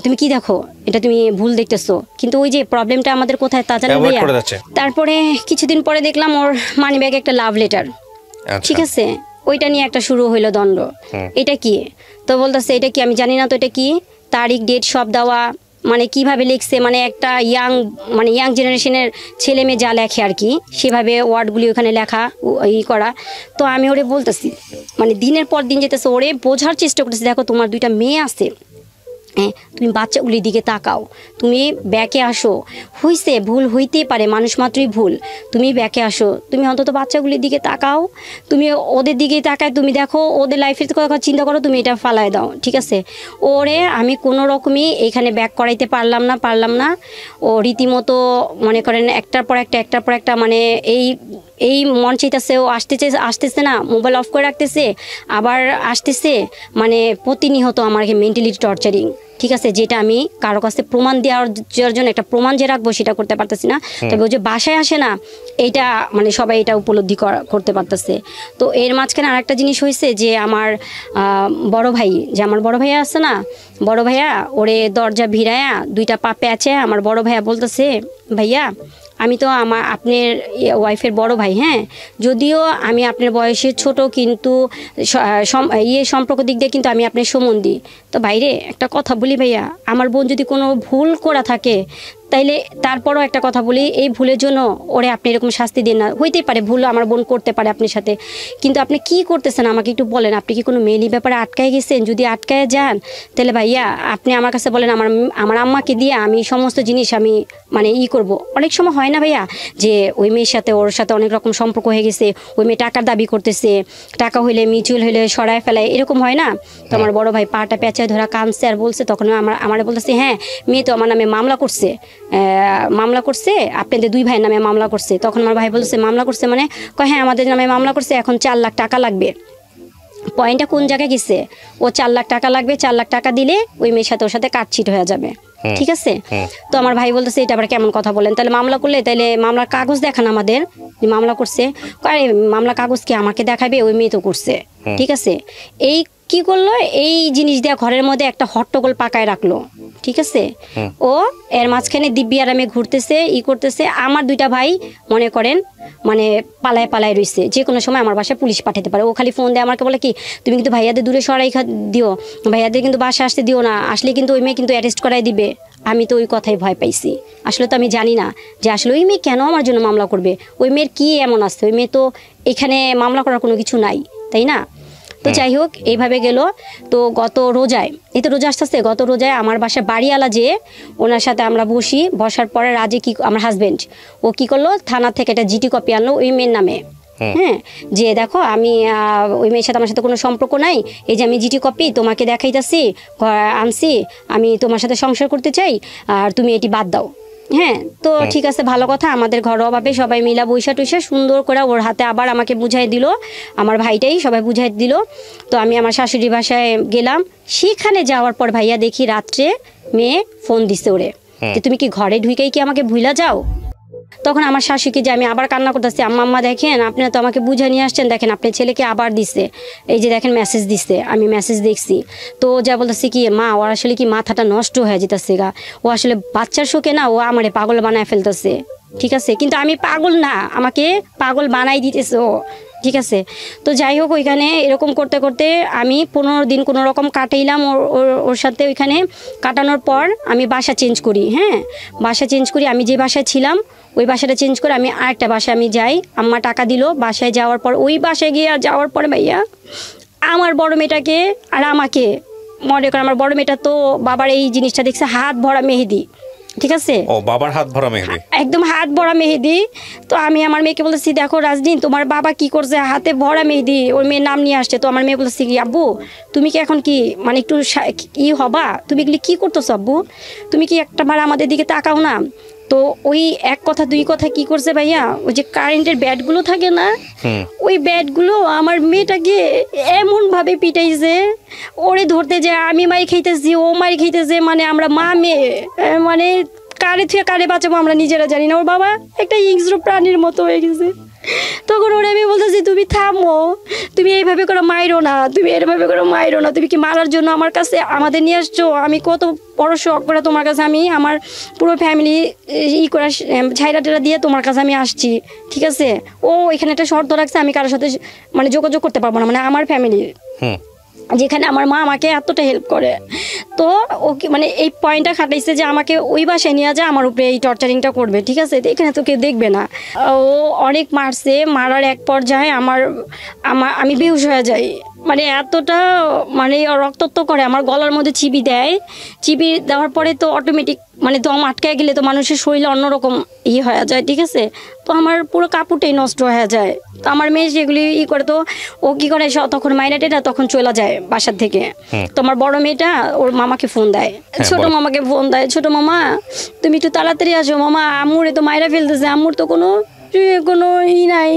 তুমি কি দেখো, এটা তুমি ভুল দেখতেছো। কিন্তু ওই যে প্রবলেমটা আমাদের কোথায় তা জানো ভাইয়া। তারপরে কিছুদিন পরে দেখলাম ওর মানি ব্যাগে একটা লাভ লেটার, ঠিক আছে, ওইটা নিয়ে একটা শুরু হইলো দ্বন্দ্ব। এটা কি? তো বলতেছে এটা কি, আমি জানি না তো এটা কি, তারিখ ডেট সব দেওয়া, মানে কিভাবে লিখছে, মানে একটা ইয়াং জেনারেশনের ছেলে মেয়ে যা লেখে আর কি, সেভাবে ওয়ার্ডগুলি ওখানে লেখা করা। তো আমি ওরে বলতেছি, মানে দিনের পর দিন যেতেছে, ওরে বোঝার চেষ্টা করতেছি, দেখো তোমার 2টা মেয়ে আছে, হ্যাঁ তুমি বাচ্চাগুলির দিকে তাকাও, তুমি ব্যাকে আসো, হইছে ভুল হইতেই পারে, মানুষ মাত্রই ভুল, তুমি ব্যাকে আসো, তুমি অন্তত বাচ্চাগুলির দিকে তাকাও, তুমি ওদের দিকে তাকায় তুমি দেখো ওদের লাইফের কথা চিন্তা করো, তুমি এটা ফালায় দাও, ঠিক আছে। ওরে আমি কোনো রকমই এখানে ব্যাক করাইতে পারলাম না। ও রীতিমতো মনে করেন একটার পর একটা মানে এই মন চাইতেছে, ও আসতেছে না, মোবাইল অফ করে রাখতেছে, আবার আসতেছে, মানে প্রতিনিয়ত আমাকে মেন্টালি টর্চারিং, ঠিক আছে, যেটা আমি কারো কাছে প্রমাণ দেওয়ার জন্য একটা প্রমাণ যে রাখবো সেটা করতে পারতেছি না। তবে ও যে বাসায় আসে না, এইটা মানে সবাই এটা উপলব্ধি করতে পারতেছে। তো এর মাঝখানে আরেকটা জিনিস হয়েছে যে আমার বড় ভাইয়া আছে না, বড় ভাইয়া ওরে দরজা ভিড়ায়া 2টা পা প্যাচে, আমার বড় ভাইয়া বলতেছে ভাইয়া আমি তো আপনার ওয়াইফের বড় ভাই, হ্যাঁ যদিও আমি আপনার বয়সে ছোট, কিন্তু সম্পর্ক দিক দিয়ে কিন্তু আমি আপনার সম্বন্ধী। তো বাইরে একটা কথা বলি ভাইয়া, আমার বোন যদি কোনো ভুল করা থাকে তাইলে তারপরও একটা কথা বলি, এই ভুলের জন্য ওরে আপনি এরকম শাস্তি দিন না। হইতেই পারে ভুল আমার বোন করতে পারে আপনার সাথে, কিন্তু আপনি কি করতেছেন আমাকে একটু বলেন, আপনি কি কোনো মেলি ব্যাপারে আটকায় গেছেন? যদি আটকায় যান তাহলে ভাইয়া আপনি আমার কাছে বলেন, আমার আম্মাকে দিয়ে আমি সমস্ত জিনিস আমি মানে করব। অনেক সময় হয় না ভাইয়া যে ওই মেয়ের সাথে ওর সাথে অনেক রকম সম্পর্ক হয়ে গেছে, ওই মেয়ে টাকার দাবি করতেছে, টাকা হইলে মিউচুয়াল হইলে সরায় ফেলায়, এরকম হয় না। তো আমার বড় ভাই পাটা পেঁচায় ধরা কাঁদছে আর বলছে, তখন আমার বলতেছে হ্যাঁ মেয়ে তো আমার নামে মামলা করছে, আপনাদের 2 ভাইয়ের নামে মামলা করছে। তখন আমার ভাই বলছে মামলা করছে মানে, হ্যাঁ আমাদের নামে মামলা করছে, এখন 4 লাখ টাকা লাগবে। পয়েন্টটা কোন জায়গায় গেছে, ও 4 লাখ টাকা লাগবে, 4 লাখ টাকা দিলে ওই মেয়ের সাথে ওর সাথে কাটছিট হয়ে যাবে, ঠিক আছে। তো আমার ভাই বলতেছে এটা আবার কেমন কথা বলেন, তাহলে মামলা করলে তাহলে মামলার কাগজ দেখান আমাদের, মামলা করছে। আরে মামলা কাগজ কি আমাকে দেখাবে, ওই মেয়ে তো করছে, ঠিক আছে। এই কি করলো, এই জিনিস দিয়ে ঘরের মধ্যে একটা হট্টগোল পাকায় রাখলো, ঠিক আছে। ও এর মাঝখানে দিব্যি আরামে ঘুরতেছে, করতেছে। আমার 2টা ভাই মনে করেন মানে পালায় রয়েছে, যে কোনো সময় আমার বাসায় পুলিশ পাঠাতে পারে। ও খালি ফোন দেয় আমাকে, বলে কি তুমি কিন্তু ভাইয়াদের দূরে সরাই দিও, ভাইয়াদের কিন্তু বাসায় আসতে দিও না, আসলে কিন্তু ওই মেয়ে কিন্তু অ্যারেস্ট করাই দিবে। আমি তো ওই কথাই ভয় পাইছি। আসলে তো আমি জানি না যে আসলে ওই মেয়ে কেন আমার জন্য মামলা করবে, ওই মেয়ের কি এমন আছে, ওই মেয়ে তো এখানে মামলা করার কোনো কিছু নাই, তাই না। তো যাই হোক এইভাবে গেল। তো গত রোজায়, এই তো রোজা আসতেছে, গত রোজায় আমার বাসায় বাড়িওয়ালা যে ওনার সাথে আমরা বসার পরে রাজে কি আমার হাজবেন্ড ও কি করলো, থানা থেকে একটা জিটি কপি আনলো ওই মেয়ের নামে, হ্যাঁ, যে দেখো আমি ওই মেয়ের সাথে আমার সাথে কোনো সম্পর্ক নাই, এই যে আমি জিটি কপি তোমাকে দেখাইতেছি আনছি, আমি তোমার সাথে সংসার করতে চাই আর তুমি এটি বাদ দাও। হ্যাঁ, তো ঠিক আছে, ভালো কথা। আমাদের ঘরোয়াভাবে সবাই মিলা বৈশা টুইসা সুন্দর করে ওর হাতে আবার আমাকে বুঝাই দিল, আমার ভাইটাই সবাই বুঝাই দিল। তো আমি আমার শাশুড়ি বাসায় গেলাম। সেখানে যাওয়ার পর ভাইয়া দেখি রাত্রে মেয়ে ফোন দিছে ওরে যে তুমি কি ঘরে ঢুকেই কি আমাকে ভুলা যাও। তখন আমার শাশুড়িকে যে আমি আবার কান্না করতেছি, আম্মা দেখেন আপনারা তো আমাকে বুঝে নিয়ে আসছেন, দেখেন আপনার ছেলেকে আবার দিচ্ছে, এই যে দেখেন মেসেজ দিচ্ছে, আমি মেসেজ দেখছি। তো যা বলতেছি কি মা ওর আসলে কি মাথাটা নষ্ট হয়ে যেতেছে গা, ও আসলে বাচ্চার শোকে না ও আমারে পাগল বানায় ফেলতেছে। ঠিক আছে, কিন্তু আমি পাগল না, আমাকে পাগল বানাই দিতেছে ও। ঠিক আছে, তো যাই হোক ওইখানে এরকম করতে করতে আমি 15 দিন কোনো রকম কাটাইলাম ওর সাথে। ওইখানে কাটানোর পর আমি বাসা চেঞ্জ করি। হ্যাঁ, বাসা চেঞ্জ করি, আমি যে বাসায় ছিলাম ওই বাসাটা চেঞ্জ করে আমি আরেকটা বাসায় আমি যাই। আম্মা টাকা দিল, বাসায় যাওয়ার পর ওই বাসায় গিয়ে যাওয়ার পরে ভাইয়া আমার বড় মেয়েটাকে আর আমাকে মনে করে, আমার বড় মেয়েটা তো বাবার এই জিনিসটা দেখছে হাত ভরা মেহেদি। ঠিক আছে, ও বাবার হাত ভরা মেহেদি, একদম হাত ভরা মেহেদি। তো আমি আমার মেয়েকে বলতেছি দেখো রাজদিন তোমার বাবা কি করছে, হাতে ভরা মেহেদি, ওর মেয়ের নাম নিয়ে আসছে। তো আমার মেয়ে বলতেছি কি আব্বু তুমি কি এখন কি মানে একটু ই হবা, তুমি এগুলি কি করতেছো আব্বু, তুমি কি একটাবার আমাদের দিকে তাকাও না। তো ওই এক কথা দুই কথা কি করছে ভাইয়া, ওই যে কারেন্টের ব্যাটগুলো থাকে না, ওই ব্যাটগুলো আমার মেয়েটাকে এমনভাবে পিটাইছে, ওরে ধরতে যায় আমি মারি খাইতেছি, ও মারি খাইতেছে, মানে আমরা মা মেয়ে মানে কারে থেকে কারে বাঁচাবো আমরা নিজেরা জানি না। ওর বাবা একটা হিংস্র প্রাণীর মতো হয়ে গেছে। তখন ওরা আমি বলতেছি তুমি থামো, তুমি এইভাবে করে মাইরো না, তুমি এইভাবে করে মাইরো না, তুমি কি মারার জন্য আমার কাছে আমাদের নিয়ে আসছো, আমি কত বড় শখ করে তোমার কাছে আমি আমার পুরো ফ্যামিলি ই করে ছাইরা টেরা দিয়ে তোমার কাছে আমি আসছি। ঠিক আছে, ও এখানে একটা শর্ত রাখছে আমি কারোর সাথে মানে যোগাযোগ করতে পারবো না, মানে আমার ফ্যামিলির, যেখানে আমার মা আমাকে এতটা হেল্প করে। তো ওকে মানে এই পয়েন্টটা খাটাইছে যে আমাকে ওই বাসায় নিয়ে যায় আমার উপরে এই টর্চারিংটা করবে। ঠিক আছে, এখানে তো কেউ দেখবে না। ও অনেক মারছে, মারার এক পর্যায়ে আমি বেহুশ হয়ে যাই, মানে এতটা মানে রক্তাক্ত করে, আমার গলার মধ্যে চিবি দেয়, চিবি দেওয়ার পরে তো অটোমেটিক মানে দম আটকায় গেলে তো মানুষের শরীরে অন্যরকম হয়ে যায়। ঠিক আছে, তো আমার পুরো কাপড়টাই নষ্ট হয়ে যায়। তো আমার মেয়ে সেগুলি করে, তো ও কি করে তখন মাইনাটেটা তখন চলে যায় বাসার থেকে। তো আমার বড় মেয়েটা ওর মামাকে ফোন দেয়, ছোট মামাকে ফোন দেয়, ছোট মামা তুমি একটু তাড়াতাড়ি আসো, মামা আম্মুরে তো মাইরা ফেলতেছে, আম্মুর তো কোনো নাই,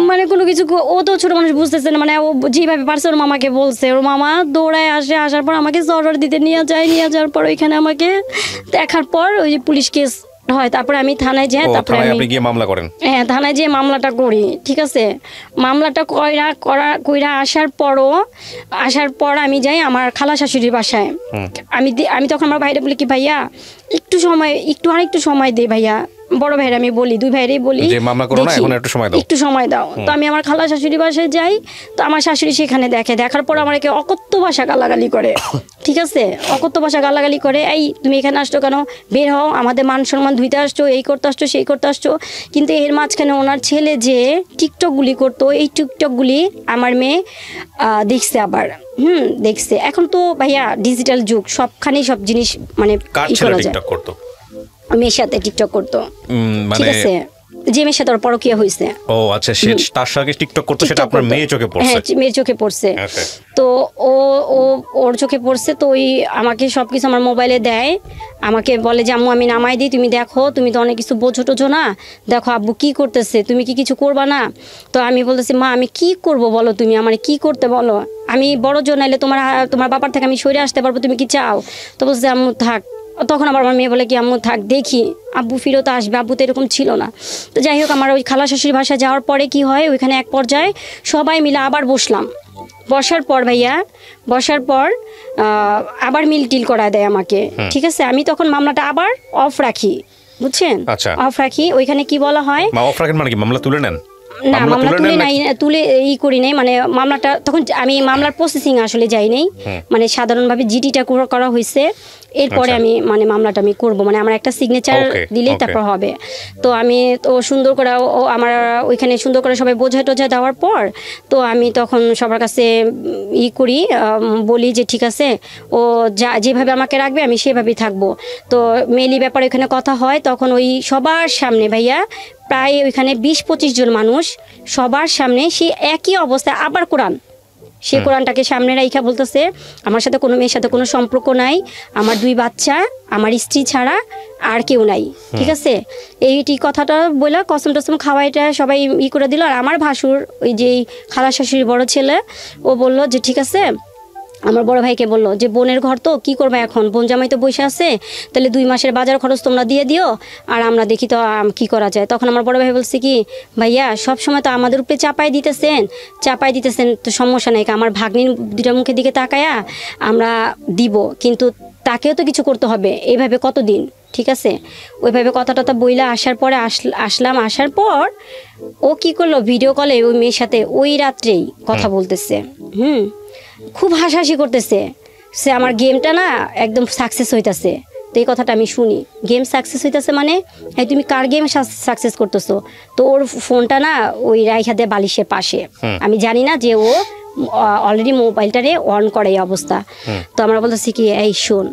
মানে কোনো কিছু। ও তো ছোট মানুষ বুঝতেছে না, মানে ও যেভাবে পারছে ওর মামাকে বলছে, ওর মামা দৌড়ায় আসে, আসার পর আমাকে জরর দিতে নিয়ে যাওয়ার পর ওইখানে আমাকে দেখার পর ওই যে পুলিশ কেস হয়, তারপরে আমি থানায় যাই, তারপরে আমি গিয়ে মামলা করেন। হ্যাঁ, থানায় যেয়ে মামলাটা করি। ঠিক আছে, মামলাটা কইরা আসার পর আমি যাই আমার খালা শাশুড়ির বাসায়। আমি তখন আমার ভাইরা বলি কি ভাইয়া আরেকটু সময় দে ভাইয়া, বড় ভাইরা আমি বলি, দুই ভাইরাই বলি একটু সময় দাও। তো আমি আমার খালা শাশুড়ি বাসায় যাই, তো আমার শাশুড়ি সেখানে দেখার পর আমার অকথ্য ভাষা গালাগালি করে। ঠিক আছে, অকথ্য ভাষা গালাগালি করে, এই তুমি এখানে আসছো কেন, বের হও, আমাদের মান সম্মান ধুইতে আসছো, এই করতে আসছো, সেই করতে আসছো। কিন্তু এর মাঝখানে ওনার ছেলে যে টিকটকগুলি করতো, এই টিকটকগুলি আমার মেয়ে দেখছে আবার। দেখছে। এখন তো ভাইয়া ডিজিটাল যুগ, সবখানেই সব জিনিস মানে করা যায়। মেয়ের সাথে টিকটক করতো, ঠিক আছে, যে মেয়ের সাথে ওর পরকীয়া হয়েছে। ও আচ্ছা, তার সাথে টিকটক করতো, সেটা আপনার মেয়ে চোখে পড়ছে? হ্যাঁ, মেয়ের চোখে পড়ছে। তো ওর চোখে পড়ছে, তো ওই আমাকে সবকিছু আমার মোবাইলে দেয়, আমাকে বলে যে আম্মু আমি নামাই দিই, তুমি দেখো, তুমি তো অনেক কিছু বোঝো টোঝো না, দেখো আব্বু কি করতেছে, তুমি কি কিছু করবা না? তো আমি বলতেছি মা আমি কি করব বলো, তুমি আমার কি করতে বলো, আমি বড় জন নাইলে তোমার বাবার থেকে আমি সরে আসতে পারবো, তুমি কি চাও? তো বলছে আম্মু থাক। তখন আবার আমার মেয়ে বলে কি আম্মু থাক, দেখি আব্বু ফিরত আসবে, আব্বু তো এরকম ছিল না। তো যাই হোক, আমার ওই খালা শাশুড়ির বাসায় যাওয়ার পরে কি হয়, ওইখানে এক পর্যায়ে সবাই মিলে আবার বসার পর ভাইয়া আবার মিল করা দেয় আমাকে। ঠিক আছে, আমি তখন মামলাটা আবার অফ রাখি, বুঝছেন, অফ রাখি। ওইখানে কি বলা হয়, অফ রাখেন মানে কি, মামলা তুলে নেন? না, মামলা তুলে করি নাই, মানে মামলাটা তখন আমি মামলার প্রসেসিং আসলে যাই নাই, মানে সাধারণভাবে জিডিটা করা হয়েছে, এরপরে আমি মানে মামলাটা আমি করবো, মানে আমার একটা সিগনেচার দিলে তারপর হবে। তো আমি তো সুন্দর করে আমার ওইখানে সুন্দর করে সবাই বোঝায় দেওয়ার পর, তো আমি তখন সবার কাছে করি, বলি যে ঠিক আছে, ও যেভাবে আমাকে রাখবে আমি সেভাবেই থাকবো। তো মেলি ব্যাপারে এখানে কথা হয়, তখন ওই সবার সামনে ভাইয়া প্রায় ওইখানে 20-25 জন মানুষ সবার সামনে সেই একই অবস্থায় আবার কোরআন, সে কোরআনটাকে সামনে রাইখা বলতেছে আমার সাথে কোনো মেয়ের সাথে কোনো সম্পর্ক নাই, আমার 2 বাচ্চা, আমার স্ত্রী ছাড়া আর কেউ নাই, ঠিক আছে। এইটি কথাটা বলে কসম টসম খাওয়াইটা সবাই করে দিল। আর আমার ভাসুর ওই যে খালা শাশুড়ির বড় ছেলে ও বলল যে ঠিক আছে, আমার বড় ভাইকে বললো যে বোনের ঘর তো কী করবে এখন, বোন জামাই তো বসে আছে, তাহলে 2 মাসের বাজার খরচ তোমরা দিয়ে দিও আর আমরা দেখি তো কী করা যায়। তখন আমার বড় ভাই বলছে কি ভাইয়া সব সময় তো আমাদের উপরে চাপাই দিতেছেন তো সমস্যা নেই, আমার ভাগ্নির 2টা মুখের দিকে তাকায়া আমরা দিব, কিন্তু তাকেও তো কিছু করতে হবে, এইভাবে কতদিন, ঠিক আছে। ওইভাবে কথা বইলা আসার পরে আসলাম। আসার পর ও কি করলো, ভিডিও কলে ওই মেয়ের সাথে ওই রাত্রেই কথা বলতেছে, খুব হাসাহাসি করতেছে, সে আমার গেমটা না একদম সাকসেস হইতেছে। তো এই কথাটা আমি শুনি, গেম সাকসেস হইতেছে মানে এই তুমি কার গেম সাকসেস করতেছো? তো ওর ফোনটা না ওই রাইখাতে বালিশের পাশে, আমি জানি না যে ও অলরেডি মোবাইলটারে অন করে এই অবস্থা। তো আমরা বলতেছি কি এই শোন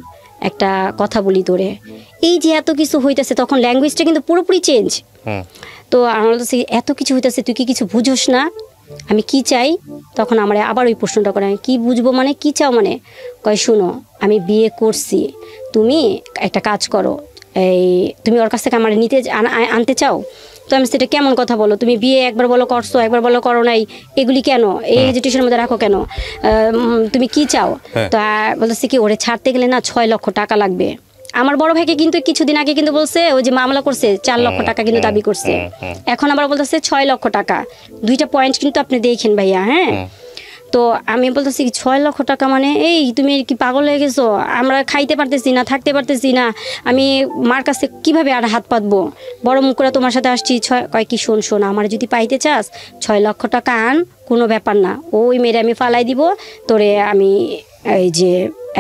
একটা কথা বলি তোরে, এই যে এত কিছু হইতেছে, তখন ল্যাঙ্গুয়েজটা কিন্তু পুরোপুরি চেঞ্জ। তো আমরা বলতেছি এত কিছু হইতেছে তুই কি কিছু বুঝোস না, আমি কি চাই? তখন আমার আবার ওই প্রশ্নটা করে, কি বুঝবো মানে কি চাও মানে? কয় শুনো আমি বিয়ে করছি, তুমি একটা কাজ করো, এই তুমি ওর কাছ থেকে আমার আনতে চাও? তো আমি সেটা কেমন কথা বলো, তুমি বিয়ে একবার বলো করছো, একবার বলো করো নাই, এগুলি কেন এই হেজিটেশনের মধ্যে রাখো কেন, তুমি কি চাও? তো বলতেছি কি ওরে ছাড়তে গেলে না 6 লক্ষ টাকা লাগবে। আমার বড় ভাইকে কিন্তু কিছুদিন আগে কিন্তু বলছে ওই যে মামলা করছে 4 লক্ষ টাকা কিন্তু দাবি করছে, এখন আবার বলতেছে 6 লক্ষ টাকা। 2টা পয়েন্ট কিন্তু আপনি দেখেন ভাইয়া। হ্যাঁ, তো আমি বলতেছি 6 লক্ষ টাকা মানে এই তুমি কি পাগল হয়ে গেছো? আমরা খাইতে পারতেছি না, থাকতে পারতেছি না, আমি মার কাছে কিভাবে আর হাত পাতবো? বড় মুখ করে তোমার সাথে আসছি। কয় কি শোন আমার যদি পাইতে চাস 6 লক্ষ টাকা আন, কোনো ব্যাপার না, ওই মেরে আমি ফালাই দিব, তোরে আমি এই যে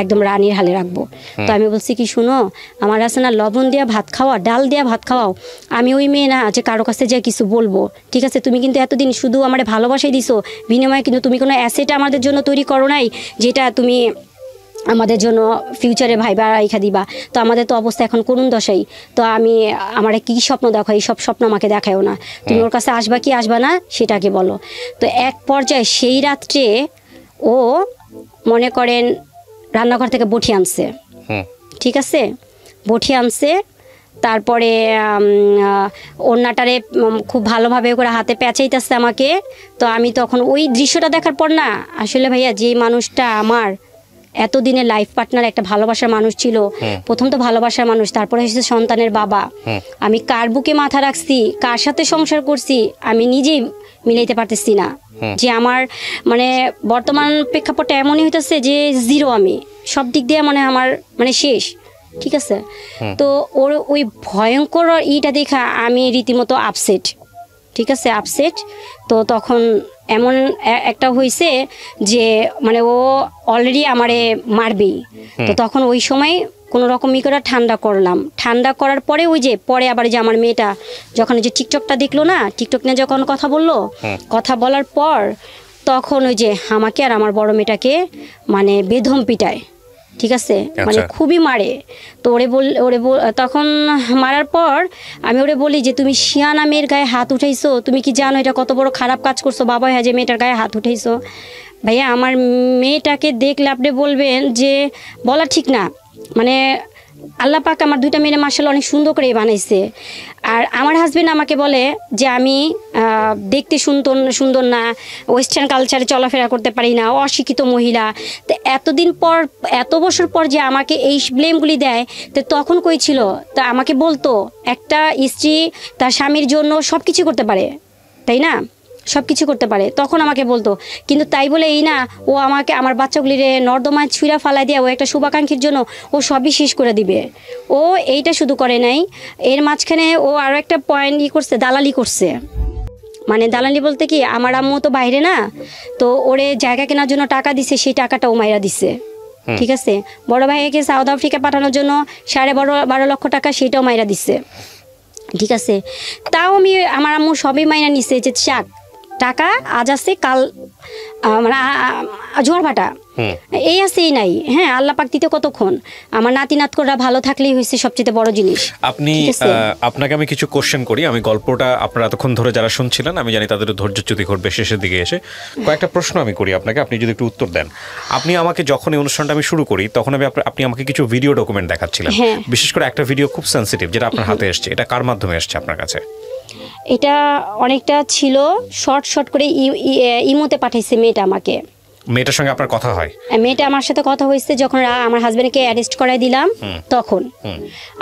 একদম রানীর হালে রাখবো। তো আমি বলছি কি শুনো আমার আছে না লবণ দিয়া ভাত খাওয়া, ডাল দিয়া ভাত খাওয়াও, আমি ওই মেয়ে না যে কারো কাছে যে কিছু বলবো, ঠিক আছে। তুমি কিন্তু এতদিন শুধু আমার ভালোবাসাই দিছো, বিনিময়ে কিন্তু তুমি কোনো অ্যাসেট আমাদের জন্য তৈরি করো নাই যেটা তুমি আমাদের জন্য ফিউচারে ভাইবা রাইখা দিবা। তো আমাদের তো অবস্থা এখন করুণ দশাই। তো আমার কী স্বপ্ন দেখো, এই সব স্বপ্ন আমাকে দেখায়ও না, তুমি ওর কাছে আসবা কি আসবা না সেটাকে বলো। তো এক পর্যায়ে সেই রাত্রে ও মনে করেন রান্নাঘর থেকে বটি আনছে, ঠিক আছে, বটি আনছে, তারপরে ওড়নাটারে খুব ভালোভাবে করে হাতে পেঁচাইতেছে আমাকে। তো আমি তখন ওই দৃশ্যটা দেখার পর না আসলে ভাইয়া যে মানুষটা আমার এতদিনের লাইফ পার্টনার, একটা ভালোবাসার মানুষ ছিল, প্রথম তো ভালোবাসার মানুষ, তারপরে এসেছে সন্তানের বাবা, আমি কার বুকে মাথা রাখছি, কার সাথে সংসার করছি আমি নিজেই মিলাইতে পারতেছি না। যে আমার মানে বর্তমান প্রেক্ষাপটে এমনই হইতেছে যে জিরো, আমি সব দিক দিয়ে মানে আমার মানে শেষ, ঠিক আছে। তো ওর ওই ভয়ঙ্কর ইটা দেখা আমি রীতিমতো আপসেট, ঠিক আছে, আপসেট। তো তখন এমন একটা হয়েছে যে মানে ও অলরেডি আমারে মারবেই। তো তখন ওই সময় কোনো রকম করে ঠান্ডা করলাম, ঠান্ডা করার পরে ওই যে পরে আবার যে আমার মেয়েটা যখন ওই যে টিকটকটা দেখলো না, টিকটক নিয়ে যখন কথা বললো, কথা বলার পর তখন ওই যে আমাকে আর আমার বড় মেয়েটাকে মানে বেধম পিটায়, ঠিক আছে, মানে খুবই মারে। তো তখন মারার পর আমি ওরে বলি যে তুমি শিয়ানা মেয়ের গায়ে হাত উঠাইছো, তুমি কি জানো এটা কত বড় খারাপ কাজ করছো? বাবা হ্যাঁ যে মেয়েটার গায়ে হাত উঠাইছো। ভাইয়া আমার মেয়েটাকে দেখলে আপনি বলবেন যে বলা ঠিক না, মানে আল্লাহ পাক আমার 2টা মেয়ে মাশাআল্লাহ অনেক সুন্দর করে বানাইছে। আর আমার হাজবেন্ড আমাকে বলে যে আমি দেখতে সুন্দর না, ওয়েস্টার্ন কালচারে চলাফেরা করতে পারি না, অশিক্ষিত মহিলা। তো এতদিন পর, এত বছর পর যে আমাকে এই ব্লেমগুলি দেয়, তো তখন কই ছিল? তা আমাকে বলতো একটা স্ত্রী তার স্বামীর জন্য সব কিছু করতে পারে, তাই না, সব কিছু করতে পারে, তখন আমাকে বলতো। কিন্তু তাই বলে এই না ও আমাকে আমার বাচ্চাগুলিরে নর্দমায় ছুঁড়া ফালাই দিয়ে ও একটা শুভাকাঙ্ক্ষীর জন্য ও সবই শেষ করে দিবে। ও এইটা শুধু করে নাই, এর মাঝখানে ও আরও একটা পয়েন্ট করছে, দালালি করছে। মানে দালালি বলতে কি, আমার আম্মু তো বাইরে না, তো ওরে জায়গা কেনার জন্য টাকা দিছে, সেই টাকাটা ও মাইরা দিছে, ঠিক আছে। বড় ভাইকে সাউথ আফ্রিকা পাঠানোর জন্য 12.5 লক্ষ টাকা, সেটাও মাইরা দিছে, ঠিক আছে। তাও আমার আম্মু সবই মাইনা নিছে যে চাক টাকা আজ আছে কাল মানে ঝড় ভাটা এই আছে এই নাই। হ্যাঁ, আল্লাহ পাক দিতে কতক্ষণ, আমার নাতি নাতকরা ভালো থাকলেই হয়েছে সবচেয়ে বড় জিনিস। আপনাকে আমি কিছু কোশ্চেন করি, আমি গল্পটা আপনারা এতক্ষণ ধরে যারা শুনছিলেন আমি জানি তাদের ধৈর্যচ্যুতি ঘটবে শেষের দিকে এসে। কয়েকটা প্রশ্ন আমি করি আপনাকে, আপনি যদি একটু উত্তর দেন। আপনি আমাকে যখন এই অনুষ্ঠানটা আমি শুরু করি তখন আপনি আমাকে কিছু ভিডিও ডকুমেন্ট দেখাচ্ছিলেন, বিশেষ করে একটা ভিডিও খুব সেন্সিটিভ যেটা আপনার হাতে এসছে, এটা কার মাধ্যমে এসছে আপনার কাছে? এটা অনেকটা ছিল শর্ট করে ইমোতে পাঠাইছে মেয়েটা আমাকে। মেয়েটার সঙ্গে আপনার কথা হয়? মেয়েটা আমার সাথে কথা হয়েছে যখন আমার হাজবেন্ডকে অ্যারেস্ট করাই দিলাম তখন।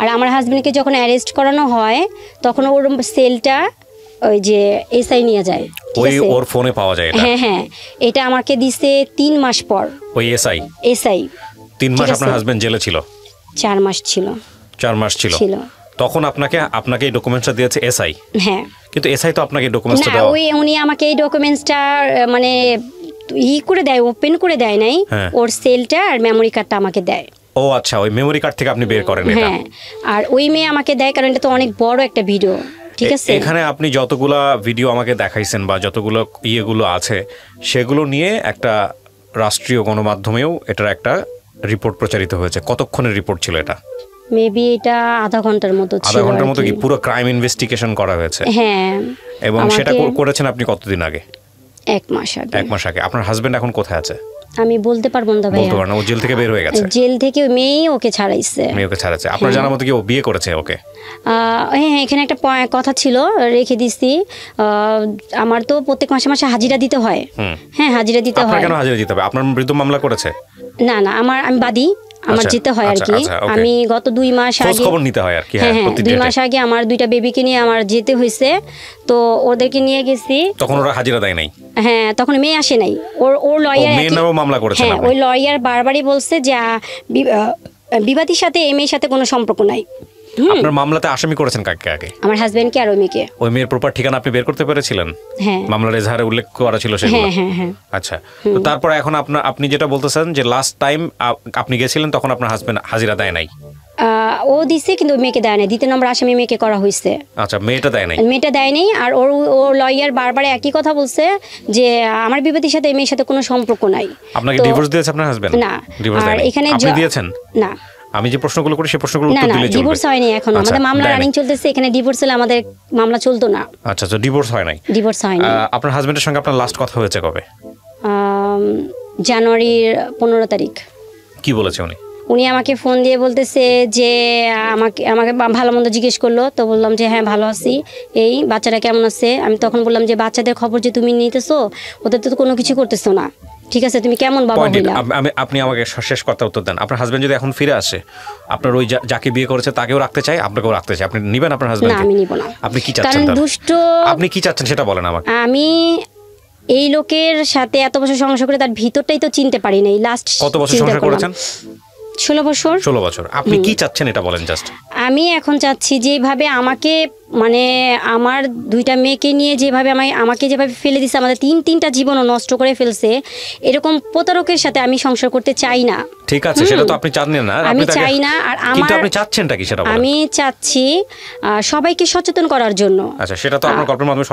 আর আমার হাজবেন্ডকে যখন অ্যারেস্ট করানো হয় তখন ওর সেলটা ওই যে এসআই নিয়ে যায়, ওই ওর ফোনে পাওয়া যায় এটা? হ্যাঁ, এটা আমাকে দিছে 3 মাস পর। ওই এসআই 3 মাস আপনার হাজবেন্ড জেলে ছিল? 4 মাস ছিল। 4 মাস ছিল তখন আপনাকে এই ডকুমেন্টসটা দিয়েছে এসআই? হ্যাঁ, কিন্তু এসআই তো আপনাকে এই ডকুমেন্টসটা দাও। ওই উনি আমাকে এই ডকুমেন্টসটা মানে করে দেয়, ওপেন করে দেয় নাই, ওর সেলটা আর মেমোরি কার্ডটা আমাকে দেয়। ও আচ্ছা, ওই মেমোরি কার্ড থেকে আপনি বের করেন এটা? হ্যাঁ, আর ওই মেয়ে আমাকে দেয় কারণ এটা তো অনেক বড় একটা ভিডিও, ঠিক আছে? এখানে আপনি যতগুলা ভিডিও আমাকে দেখাইছেন বা যতগুলো ইয়েগুলো আছে সেগুলো নিয়ে একটা রাষ্ট্রীয় গণমাধ্যমেও এটার একটা রিপোর্ট প্রচারিত হয়েছে। কতক্ষণের রিপোর্ট ছিল এটা? মেবি এটা আধা ঘন্টার মতো ছিল। আধা ঘন্টার মতো? কি পুরো ক্রাইম ইনভেস্টিগেশন করা হয়েছে? হ্যাঁ। এবং সেটা করেছেন আপনি কতদিন আগে? 1 মাস আগে। 1 মাস আগে। আপনার হাজবেন্ড এখন কোথায় আছে? আমি বলতে পারবো না ভাই। বলতে পারবেন না? ও জেল থেকে বের হয়ে গেছে? জেল থেকে মেয়ে ওকে ছাড়াইছে। মেয়ে ওকে ছাড়াচ্ছে। আপনার জানার মতো কি ও বিয়ে করেছে ওকে? হ্যাঁ, এখানে একটা কথা ছিল, রেখে দিছি। আমার তো প্রত্যেক মাসে মাসে হাজিরা দিতে হয়। হ্যাঁ, হাজিরা দিতে হয়। আপনার কেন হাজিরা দিতে হবে? আপনার বিরুদ্ধে মামলা করেছে? না, আমি বাদী, আমার যেতে হয় আর কি। আমি গত 2 মাস আগে খবর নিতে হয় আর কি। হ্যাঁ, 2 মাস আগে আমার 2টা বেবিকে নিয়ে আমার যেতে হয়েছে, তো ওদেরকে নিয়ে গেছি। তখন ওরা হাজিরা দেয় নাই? হ্যাঁ, তখন মেয়ে আসে নাই। ওর লয়ার মামলা করেছে। হ্যাঁ, ওই লয়ার বারবারই বলছে যে বিবাদীর সাথে এই মেয়ের সাথে কোনো সম্পর্ক নাই। আপনার মামলাতে আসামি করেছেন কাকে আগে? আমার হাজবেন্ডকে আর ওই মেয়েকে। ওই মেয়ের প্রপার ঠিকানা আপনি বের করতে পেরেছিলেন? হ্যাঁ, মামলার এজাহারে উল্লেখ করা ছিল সেগুলো? হ্যাঁ। আচ্ছা, তো তারপর এখন আপনি যেটা বলতেছেন যে লাস্ট টাইম আপনি গেছিলেন তখন আপনার হাজবেন্ড হাজিরা দেয় নাই? ও দিছে কিন্তু মেয়েকে দেয় নাই। 2 নম্বর আসামি মেয়েকে করা হয়েছে। আচ্ছা, মেয়েটা দেয় নাই? মেয়েটা দেয় নাই। আর ওর লয়ার বারবার একই কথা বলছে যে আমার বিবাদীর সাথে এই মেয়ের সাথে কোনো সম্পর্ক নাই। আপনাকে ডিভোর্স দিয়েছে আপনার হাজবেন্ড? না। আর এখানে আপনি দিয়েছেন? না। আমি যে প্রশ্নগুলো করি সেই প্রশ্নগুলো উত্তর দিলে চলবে? ডিভোর্স হয়নি এখন। আমাদের মামলা রানিং চলতেছে। এখানে ডিভোর্স হলে আমাদের মামলা চলতো না। আচ্ছা, তো ডিভোর্স হয় নাই? ডিভোর্স হয়নি। আপনার হাজবেন্ডের সঙ্গে আপনার লাস্ট কথা হয়েছে কবে? জানুয়ারির 15 তারিখ। কি বলেছে উনি? উনি আমাকে ফোন দিয়ে বলতেছে যে আমাকে ভালো মন্দ জিজ্ঞেস করলো, তো বললাম যে হ্যাঁ ভালো আছি, এই বাচ্চাটা কেমন আছে। আমি তখন বললাম যে বাচ্চাদের খবর যে তুমি নিতেছো, ওদের তো কোনো কিছু করতেছো না, ঠিক আছে, তুমি কেমন বাবা হইলা? আপনি আমাকে শেষ কথা উত্তর দেন। আপনার হাজবেন্ড যদি এখন ফিরে আসে, আপনার ওই যাকে বিয়ে করেছে তাকেও রাখতে চাই, আপনাকেও রাখতে চাই, আপনি নিবেন আপনার হাজবেন্ড? না, আমি নিব না। আপনি কি চাচ্ছেন? দুষ্ট। আপনি কি চাচ্ছেন সেটা বলেন আমাকে। আমি এই লোকের সাথে এত বছর সংসার করে তার ভিতরটাই তো চিনতে পারি নাই। লাস্ট কত বছর সংসার করেছেন? 16 বছর। 16 বছর। আপনি কি চাচ্ছেন এটা বলেন জাস্ট। আমি এখন চাচ্ছি যেভাবে আমাকে মানে আমার 2টা মেয়েকে নিয়ে যেভাবে আমাকে যেভাবে ফেলে দিছে, আমাদের 3টা জীবনও নষ্ট করে ফেলছে, এরকম প্রতারকের সাথে আমি সংসার করতে চাই না। ঠিক আছে, সেটা তো আপনি চান না। আমি চাই না। আর আপনি চাচ্ছেনটা কি সেটা বলেন। আমি চাচ্ছি সবাইকে সচেতন করার জন্য। আচ্ছা, সেটা তো আপনার গল্পের মাধ্যমে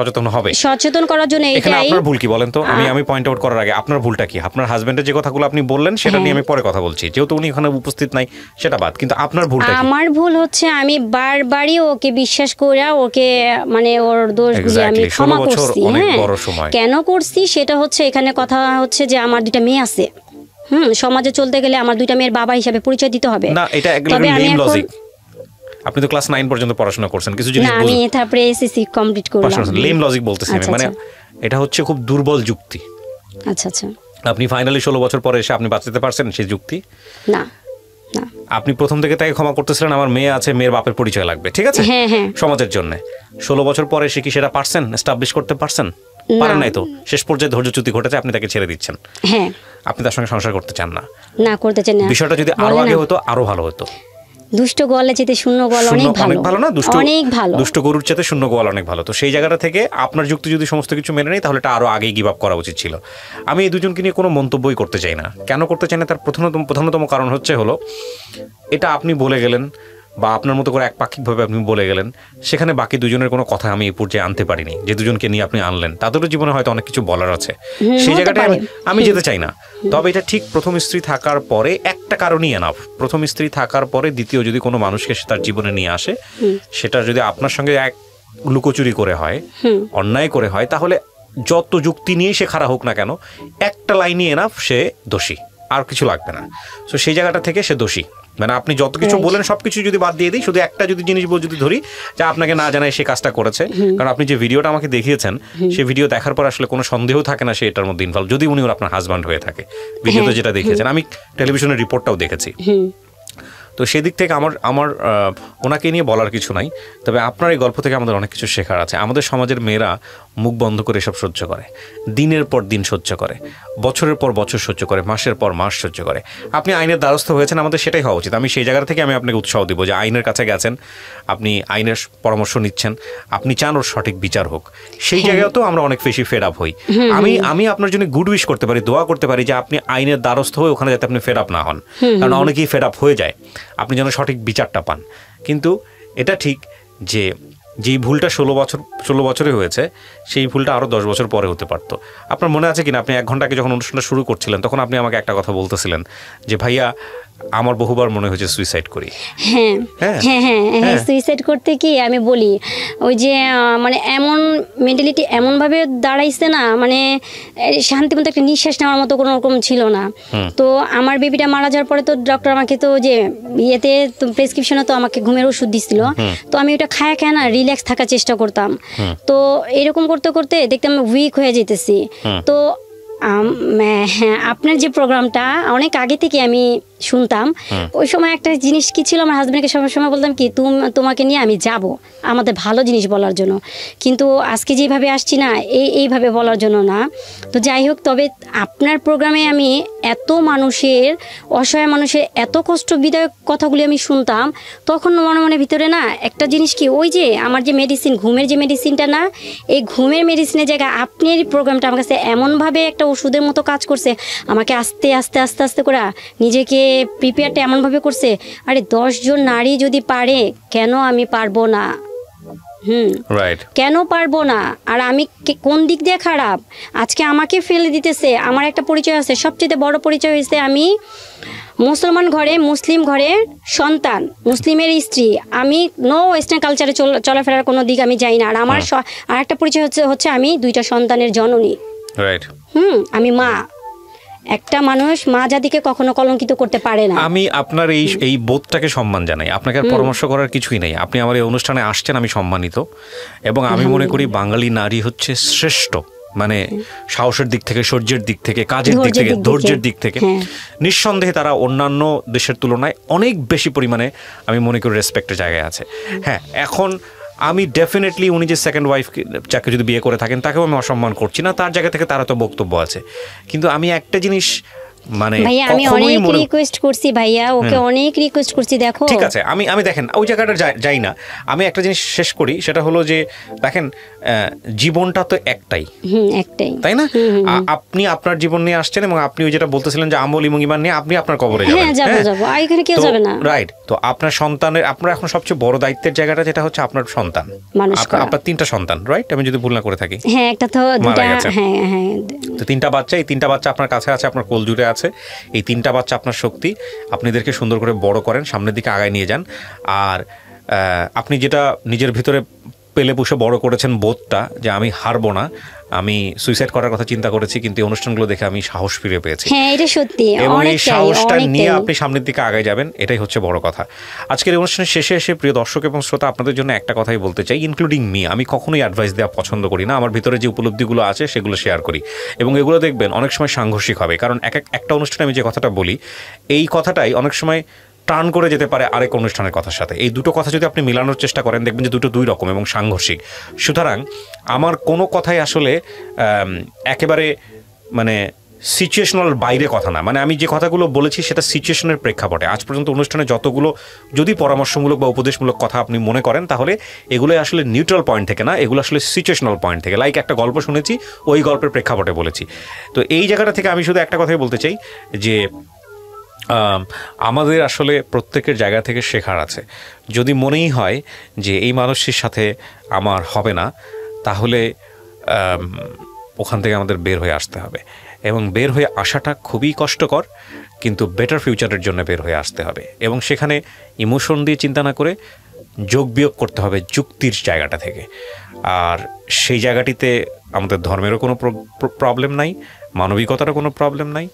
সচেতন করার জন্য। এখানে আপনার ভুল কি বলেন তো? আমি পয়েন্ট আউট করার আগে আপনার ভুলটা কি? আপনার হাজবেন্ডের যে কথাগুলো আপনি বললেন সেটা নিয়ে আমি পরে কথা বলছি, যেহেতু উনি এখানে উপস্থিত নাই সেটা বাদ। কিন্তু আপনার ভুলটা কি? আমার ভুল হচ্ছে আমি বারবারই ওকে বিশ্বাস করে ওকে মানে ওর দোষগুলি আমি ক্ষমা করছি। কেন করছি সেটা হচ্ছে, এখানে কথা হচ্ছে যে আমার 2টা মেয়ে আছে। সমাজে চলতে গেলে আমার 2টা মেয়ের বাবা হিসেবে পরিচয় দিতে হবে। না, এটা একদম লেম লজিক। আপনি তো ক্লাস 9 পর্যন্ত পড়াশোনা করছেন, কিছু জিনিস না, আমি তারপরে এসএসসি কমপ্লিট করলাম। লেম লজিক বলতেছি আমি, মানে এটা হচ্ছে খুব দুর্বল যুক্তি। আচ্ছা আচ্ছা। আপনি ফাইনালি 16 বছর পরে এসে আপনি বাঁচাতে পারছেন সেই যুক্তি? না। আপনি প্রথম থেকে তাকে ক্ষমা করতেছিলেন, আমার মেয়ে আছে, মেয়ের বাপের পরিচয় লাগবে, ঠিক আছে, সমাজের জন্য। 16 বছর পরে সে কি সেটা পারছেন এস্টাবলিশ করতে পারছেন? পারেন নাই তো। শেষ পর্যায়ে ধৈর্যচ্যুতি ঘটেছে, আপনি তাকে ছেড়ে দিচ্ছেন। হ্যাঁ, আপনি তার সঙ্গে সংসার করতে চান না। না, করতে চান না। বিষয়টা যদি আরো আগে হতো আরো ভালো হতো। দুষ্ট গোয়ালে চেয়ে শূন্য গোয়াল অনেক ভালো না? অনেক ভালো। দুষ্ট গরুর চেয়ে শূন্য গোয়াল অনেক ভালো। তো সেই জায়গাটা থেকে আপনার যুক্তি যদি সমস্ত কিছু মেনে নেই, তাহলে এটা আরো আগেই গিভ আপ করা উচিত ছিল। আমি এই দুজনকে নিয়ে কোনো মন্তব্যই করতে চাই না। কেন করতে চাই না? তার প্রধানতম কারণ হলো এটা আপনি বলে গেলেন বা আপনার মতো করে একপাক্ষিকভাবে আপনি বলে গেলেন, সেখানে বাকি দুজনের কোনো কথা আমি এই পর্যায়ে আনতে পারিনি। যে দুজনকে নিয়ে আপনি আনলেন তাদেরও জীবনে হয়তো অনেক কিছু বলার আছে, সেই জায়গাটায় আমি যেতে চাই না। তবে এটা ঠিক প্রথম স্ত্রী থাকার পরে একটা কারণই এনাফ। প্রথম স্ত্রী থাকার পরে দ্বিতীয় যদি কোনো মানুষকে তার জীবনে নিয়ে আসে, সেটা যদি আপনার সঙ্গে এক লুকোচুরি করে হয়, অন্যায় করে হয়, তাহলে যত যুক্তি নিয়ে সে খারাপ হোক না কেন, একটা লাইনই এনাফ, সে দোষী, আর কিছু লাগবে না। সো সেই জায়গাটা থেকে সে দোষী। মানে আপনি যত কিছু বলেন সবকিছু যদি বাদ দিয়ে দিই, শুধু একটা যদি জিনিস যদি ধরি যে আপনাকে না জানায় সে কাজটা করেছে, কারণ আপনি যে ভিডিওটা আমাকে দেখিয়েছেন সেই ভিডিও দেখার পর আসলে কোনো সন্দেহ থাকে না সে এটার মধ্যে ইনভলভ, যদি উনি আপনার হাজব্যান্ড হয়ে থাকে। ভিডিওতে যেটা দেখিয়েছেন, আমি টেলিভিশনের রিপোর্টটাও দেখেছি। তো সেদিক থেকে আমার ওনাকে নিয়ে বলার কিছু নাই। তবে আপনার এই গল্প থেকে আমাদের অনেক কিছু শেখার আছে। আমাদের সমাজের মেয়েরা মুখ বন্ধ করে এসব সহ্য করে, দিনের পর দিন সহ্য করে, বছরের পর বছর সহ্য করে, মাসের পর মাস সহ্য করে। আপনি আইনের দ্বারস্থ হয়েছেন, আমাদের সেটাই হওয়া উচিত। আমি সেই জায়গা থেকে আমি আপনাকে উৎসাহ দিব যে আইনের কাছে গেছেন, আপনি আইনের পরামর্শ নিচ্ছেন, আপনি চান ওর সঠিক বিচার হোক। সেই জায়গাতেও আমরা অনেক বেশি ফেড আপ হই। আমি আপনার জন্য গুড উইশ করতে পারি, দোয়া করতে পারি যে আপনি আইনের দ্বারস্থ হয়ে ওখানে যাতে আপনি ফেড আপ না হন, কারণ অনেকেই ফেড আপ হয়ে যায়, আপনি যেন সঠিক বিচারটা পান। কিন্তু এটা ঠিক যে যেই ভুলটা 16 বছরে হয়েছে, সেই ভুলটা আরও 10 বছর পরে হতে পারতো। আপনার মনে আছে কিনা, আপনি 1 ঘন্টা আগে যখন অনুষ্ঠানটা শুরু করছিলেন তখন আপনি আমাকে একটা কথা বলতেছিলেন যে ভাইয়া আমার বহুবার মনে হয়েছে সুইসাইড করি। হ্যাঁ হ্যাঁ হ্যাঁ হ্যাঁ, সুইসাইড করতে কি আমি বলি, ওই যে মানে এমন মেন্টালিটি এমনভাবে দাঁড়াইছে না, মানে শান্তিমতো একটা নিঃশ্বাস নেওয়ার মতো কোনো রকম ছিল না। তো আমার বেবিটা মারা যাওয়ার পরে তো ডক্টর আমাকে তো যে ইয়েতে প্রেসক্রিপশনে তো আমাকে ঘুমের ওষুধ দিচ্ছিল, তো আমি ওটা খায়া না রিল্যাক্স থাকার চেষ্টা করতাম। তো এরকম করতে করতে দেখতাম আমি উইক হয়ে যেতেছি। তো হ্যাঁ, আপনার যে প্রোগ্রামটা অনেক আগে থেকে আমি শুনতাম, ওই সময় একটা জিনিস কি ছিল, আমার হাজব্যান্ডকে সবসময় বলতাম কি তোমাকে নিয়ে আমি যাব আমাদের ভালো জিনিস বলার জন্য, কিন্তু আজকে যেভাবে আসছি না এইভাবে বলার জন্য না। তো যাই হোক, তবে আপনার প্রোগ্রামে আমি এত মানুষের, অসহায় মানুষের এত কষ্ট বিদায়ক কথাগুলি আমি শুনতাম, তখন মনে মনে ভিতরে না একটা জিনিস কি, ওই যে আমার যে মেডিসিন, ঘুমের যে মেডিসিনটা না, এই ঘুমের মেডিসিনের জায়গায় আপনার এই প্রোগ্রামটা আমার কাছে এমনভাবে একটা ওষুধের মতো কাজ করছে, আমাকে আস্তে আস্তে আস্তে আস্তে করে নিজেকে প্রিপেয়ারটা এমনভাবে করছে, আরে 10 জন নারী যদি পারে কেন আমি পারবো না? কেন পারবো না? আর আমি কোন দিক দিয়ে খারাপ? আজকে আমাকে ফেলে দিতেছে। আমার একটা পরিচয় আছে, সবচেয়ে বড় পরিচয় হয়েছে আমি মুসলমান ঘরে, মুসলিম ঘরের সন্তান, মুসলিমের স্ত্রী। আমি নো ওয়েস্টার্ন কালচারে চলাফেরার কোনো দিক আমি যাই না। আর আমার আর একটা পরিচয় হচ্ছে আমি 2টা সন্তানের জননী। আমি মা। একটা মানুষ মা জাতিকে কখনো কলঙ্কিত করতে পারে না। আমি আপনার এই বোধটাকে সম্মান জানাই। আপনাকে আর পরামর্শ করার কিছুই নেই। আপনি আমার এই অনুষ্ঠানে আসছেন, আমি সম্মানিত। এবং আমি মনে করি বাঙালি নারী হচ্ছে শ্রেষ্ঠ, মানে সাহসের দিক থেকে, শৌর্যের দিক থেকে, কাজের দিক থেকে, ধৈর্যের দিক থেকে নিঃসন্দেহে তারা অন্যান্য দেশের তুলনায় অনেক বেশি পরিমাণে আমি মনে করি রেসপেক্টের জায়গায় আছে। হ্যাঁ, এখন আমি ডেফিনেটলি উনি যে সেকেন্ড ওয়াইফ যাকে যদি বিয়ে করে থাকেন তাকেও আমি অসম্মান করছি না, তার জায়গা থেকে তারা তো বক্তব্য আছে। কিন্তু আমি একটা জিনিস মানে ভাইয়া আমি অনেক রিকোয়েস্ট করছি, ভাইয়া ওকে অনেক রিকোয়েস্ট করছি। দেখো ঠিক আছে, আমি দেখেন ওই জায়গাটা যাই না। আমি একটা জিনিস শেষ করি, সেটা হলো যে দেখেন জীবনটা তো একটাই, তাই না? আপনি আপনার জীবন নিয়ে আসছেন এবং আপনি ওই যেটা বলতেছিলেন যে আমল এবং ঈমান নিয়ে আপনি আপনার কবরে যাবেন, এখানে কেউ যাবে না, রাইট? তো আপনার সন্তানের, আপনার এখন সবচেয়ে বড় দায়িত্বের জায়গাটা যেটা হচ্ছে আপনার সন্তান। আপনার 3টা সন্তান, রাইট? আমি যদি ভুল না করে থাকি। হ্যাঁ, একটা তো দুটো, হ্যাঁ হ্যাঁ, তো 3টা বাচ্চা। এই 3টা বাচ্চা আপনার কাছে আছে, আপনার কোল জুড়ে আছে। এই 3টা বাচ্চা আপনার শক্তি। আপনি এদেরকে সুন্দর করে বড় করেন, সামনের দিকে আগায় নিয়ে যান। আর আপনি যেটা নিজের ভিতরে পেলে পুষে বড় করেছেন বোধটা, যে আমি হারবো না, আমি সুইসাইড করার কথা চিন্তা করেছি, কিন্তু এই অনুষ্ঠানগুলো দেখে আমি সাহস ফিরে পেয়েছি। হ্যাঁ, এটা সত্যি। এবং এই সাহসটা নিয়ে আপনি সামনের দিকে আগায় যাবেন, এটাই হচ্ছে বড় কথা। আজকের এই অনুষ্ঠানের শেষে এসে প্রিয় দর্শক এবং শ্রোতা, আপনাদের জন্য একটা কথাই বলতে চাই, ইনক্লুডিং মি। আমি কখনোই অ্যাডভাইস দেওয়া পছন্দ করি না। আমার ভিতরে যে উপলব্ধিগুলো আছে সেগুলো শেয়ার করি, এবং এগুলো দেখবেন অনেক সময় সাংঘর্ষিক হবে। কারণ একটা অনুষ্ঠানে আমি যে কথাটা বলি, এই কথাটাই অনেক সময় টার্ন করে যেতে পারে আরেক অনুষ্ঠানের কথার সাথে। এই দুটো কথা যদি আপনি মেলানোর চেষ্টা করেন, দেখবেন যে দুটো 2 রকম এবং সাংঘর্ষিক। সুতরাং আমার কোনো কথাই আসলে একেবারে মানে সিচুয়েশনাল বাইরে কথা না। মানে আমি যে কথাগুলো বলেছি সেটা সিচুয়েশনের প্রেক্ষাপটে। আজ পর্যন্ত অনুষ্ঠানে যতগুলো যদি পরামর্শমূলক বা উপদেশমূলক কথা আপনি মনে করেন, তাহলে এগুলো আসলে নিউট্রাল পয়েন্ট থেকে না, এগুলো আসলে সিচুয়েশনাল পয়েন্ট থেকে। লাইক একটা গল্প শুনেছি, ওই গল্পের প্রেক্ষাপটে বলেছি। তো এই জায়গাটা থেকে আমি শুধু একটা কথাই বলতে চাই, যে আমাদের আসলে প্রত্যেকের জায়গা থেকে শেখার আছে। যদি মনেই হয় যে এই মানুষটির সাথে আমার হবে না, তাহলে ওখান থেকে আমাদের বের হয়ে আসতে হবে, এবং বের হয়ে আসাটা খুবই কষ্টকর, কিন্তু বেটার ফিউচারের জন্য বের হয়ে আসতে হবে, এবং সেখানে ইমোশন দিয়ে চিন্তা না করে যোগ বিয়োগ করতে হবে যুক্তির জায়গাটা থেকে। আর সেই জায়গাটিতে আমাদের ধর্মেরও কোনো প্রবলেম নাই, মানবিকতারও কোনো প্রবলেম নাই,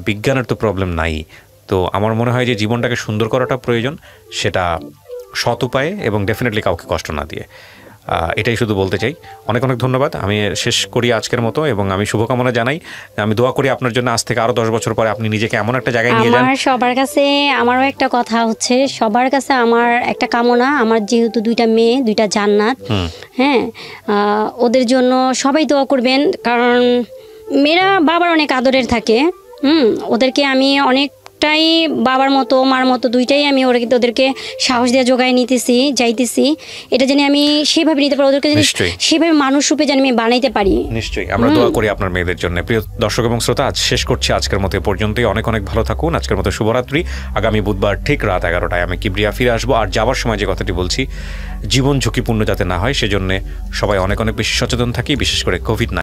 বিজ্ঞানের তো প্রবলেম নাই। তো আমার মনে হয় যে জীবনটাকে সুন্দর করাটা প্রয়োজন, সেটা সৎ উপায়ে এবং ডেফিনেটলি কাউকে কষ্ট না দিয়ে। এটাই শুধু বলতে চাই। অনেক অনেক ধন্যবাদ। আমি শেষ করি আজকের মতো, এবং আমি শুভকামনা জানাই, আমি দোয়া করি আপনার জন্য আজ থেকে আরও 10 বছর পরে আপনি নিজেকে এমন একটা জায়গায় নিয়ে যান। সবার কাছে আমারও একটা কথা হচ্ছে, সবার কাছে আমার একটা কামনা, আমার যেহেতু 2টা মেয়ে, 2টা জান্নাত, হ্যাঁ, ওদের জন্য সবাই দোয়া করবেন, কারণ মেয়েরা বাবার অনেক আদরের থাকে। ওদেরকে আমি অনেকটাই বাবার মতো মার মতো দুইটাই আমি ওদেরকে সাহস দিয়ে জোগায় নিতেছি, যাইতেছি, এটা জানি আমি সেভাবে নিতে পারি, ওদেরকে জানি সেভাবে মানুষ রূপে জানি আমি বানাইতে পারি। নিশ্চয়ই আমরা দোয়া করি আপনার মেয়েদের জন্য। প্রিয় দর্শক এবং শ্রোতা, আজ শেষ করছি আজকের মতো এ পর্যন্তই। অনেক অনেক ভালো থাকুন। আজকের মতো শুভরাত্রি। আগামী বুধবার ঠিক রাত 11টায় আমি কিবরিয়া ফিরে আসবো। আর যাওয়ার সময় যে কথাটি বলছি, জীবন ঝুঁকিপূর্ণ যাতে না হয় সেজন্য সবাই অনেক অনেক বেশি সচেতন থাকি, বিশেষ করে কোভিড-19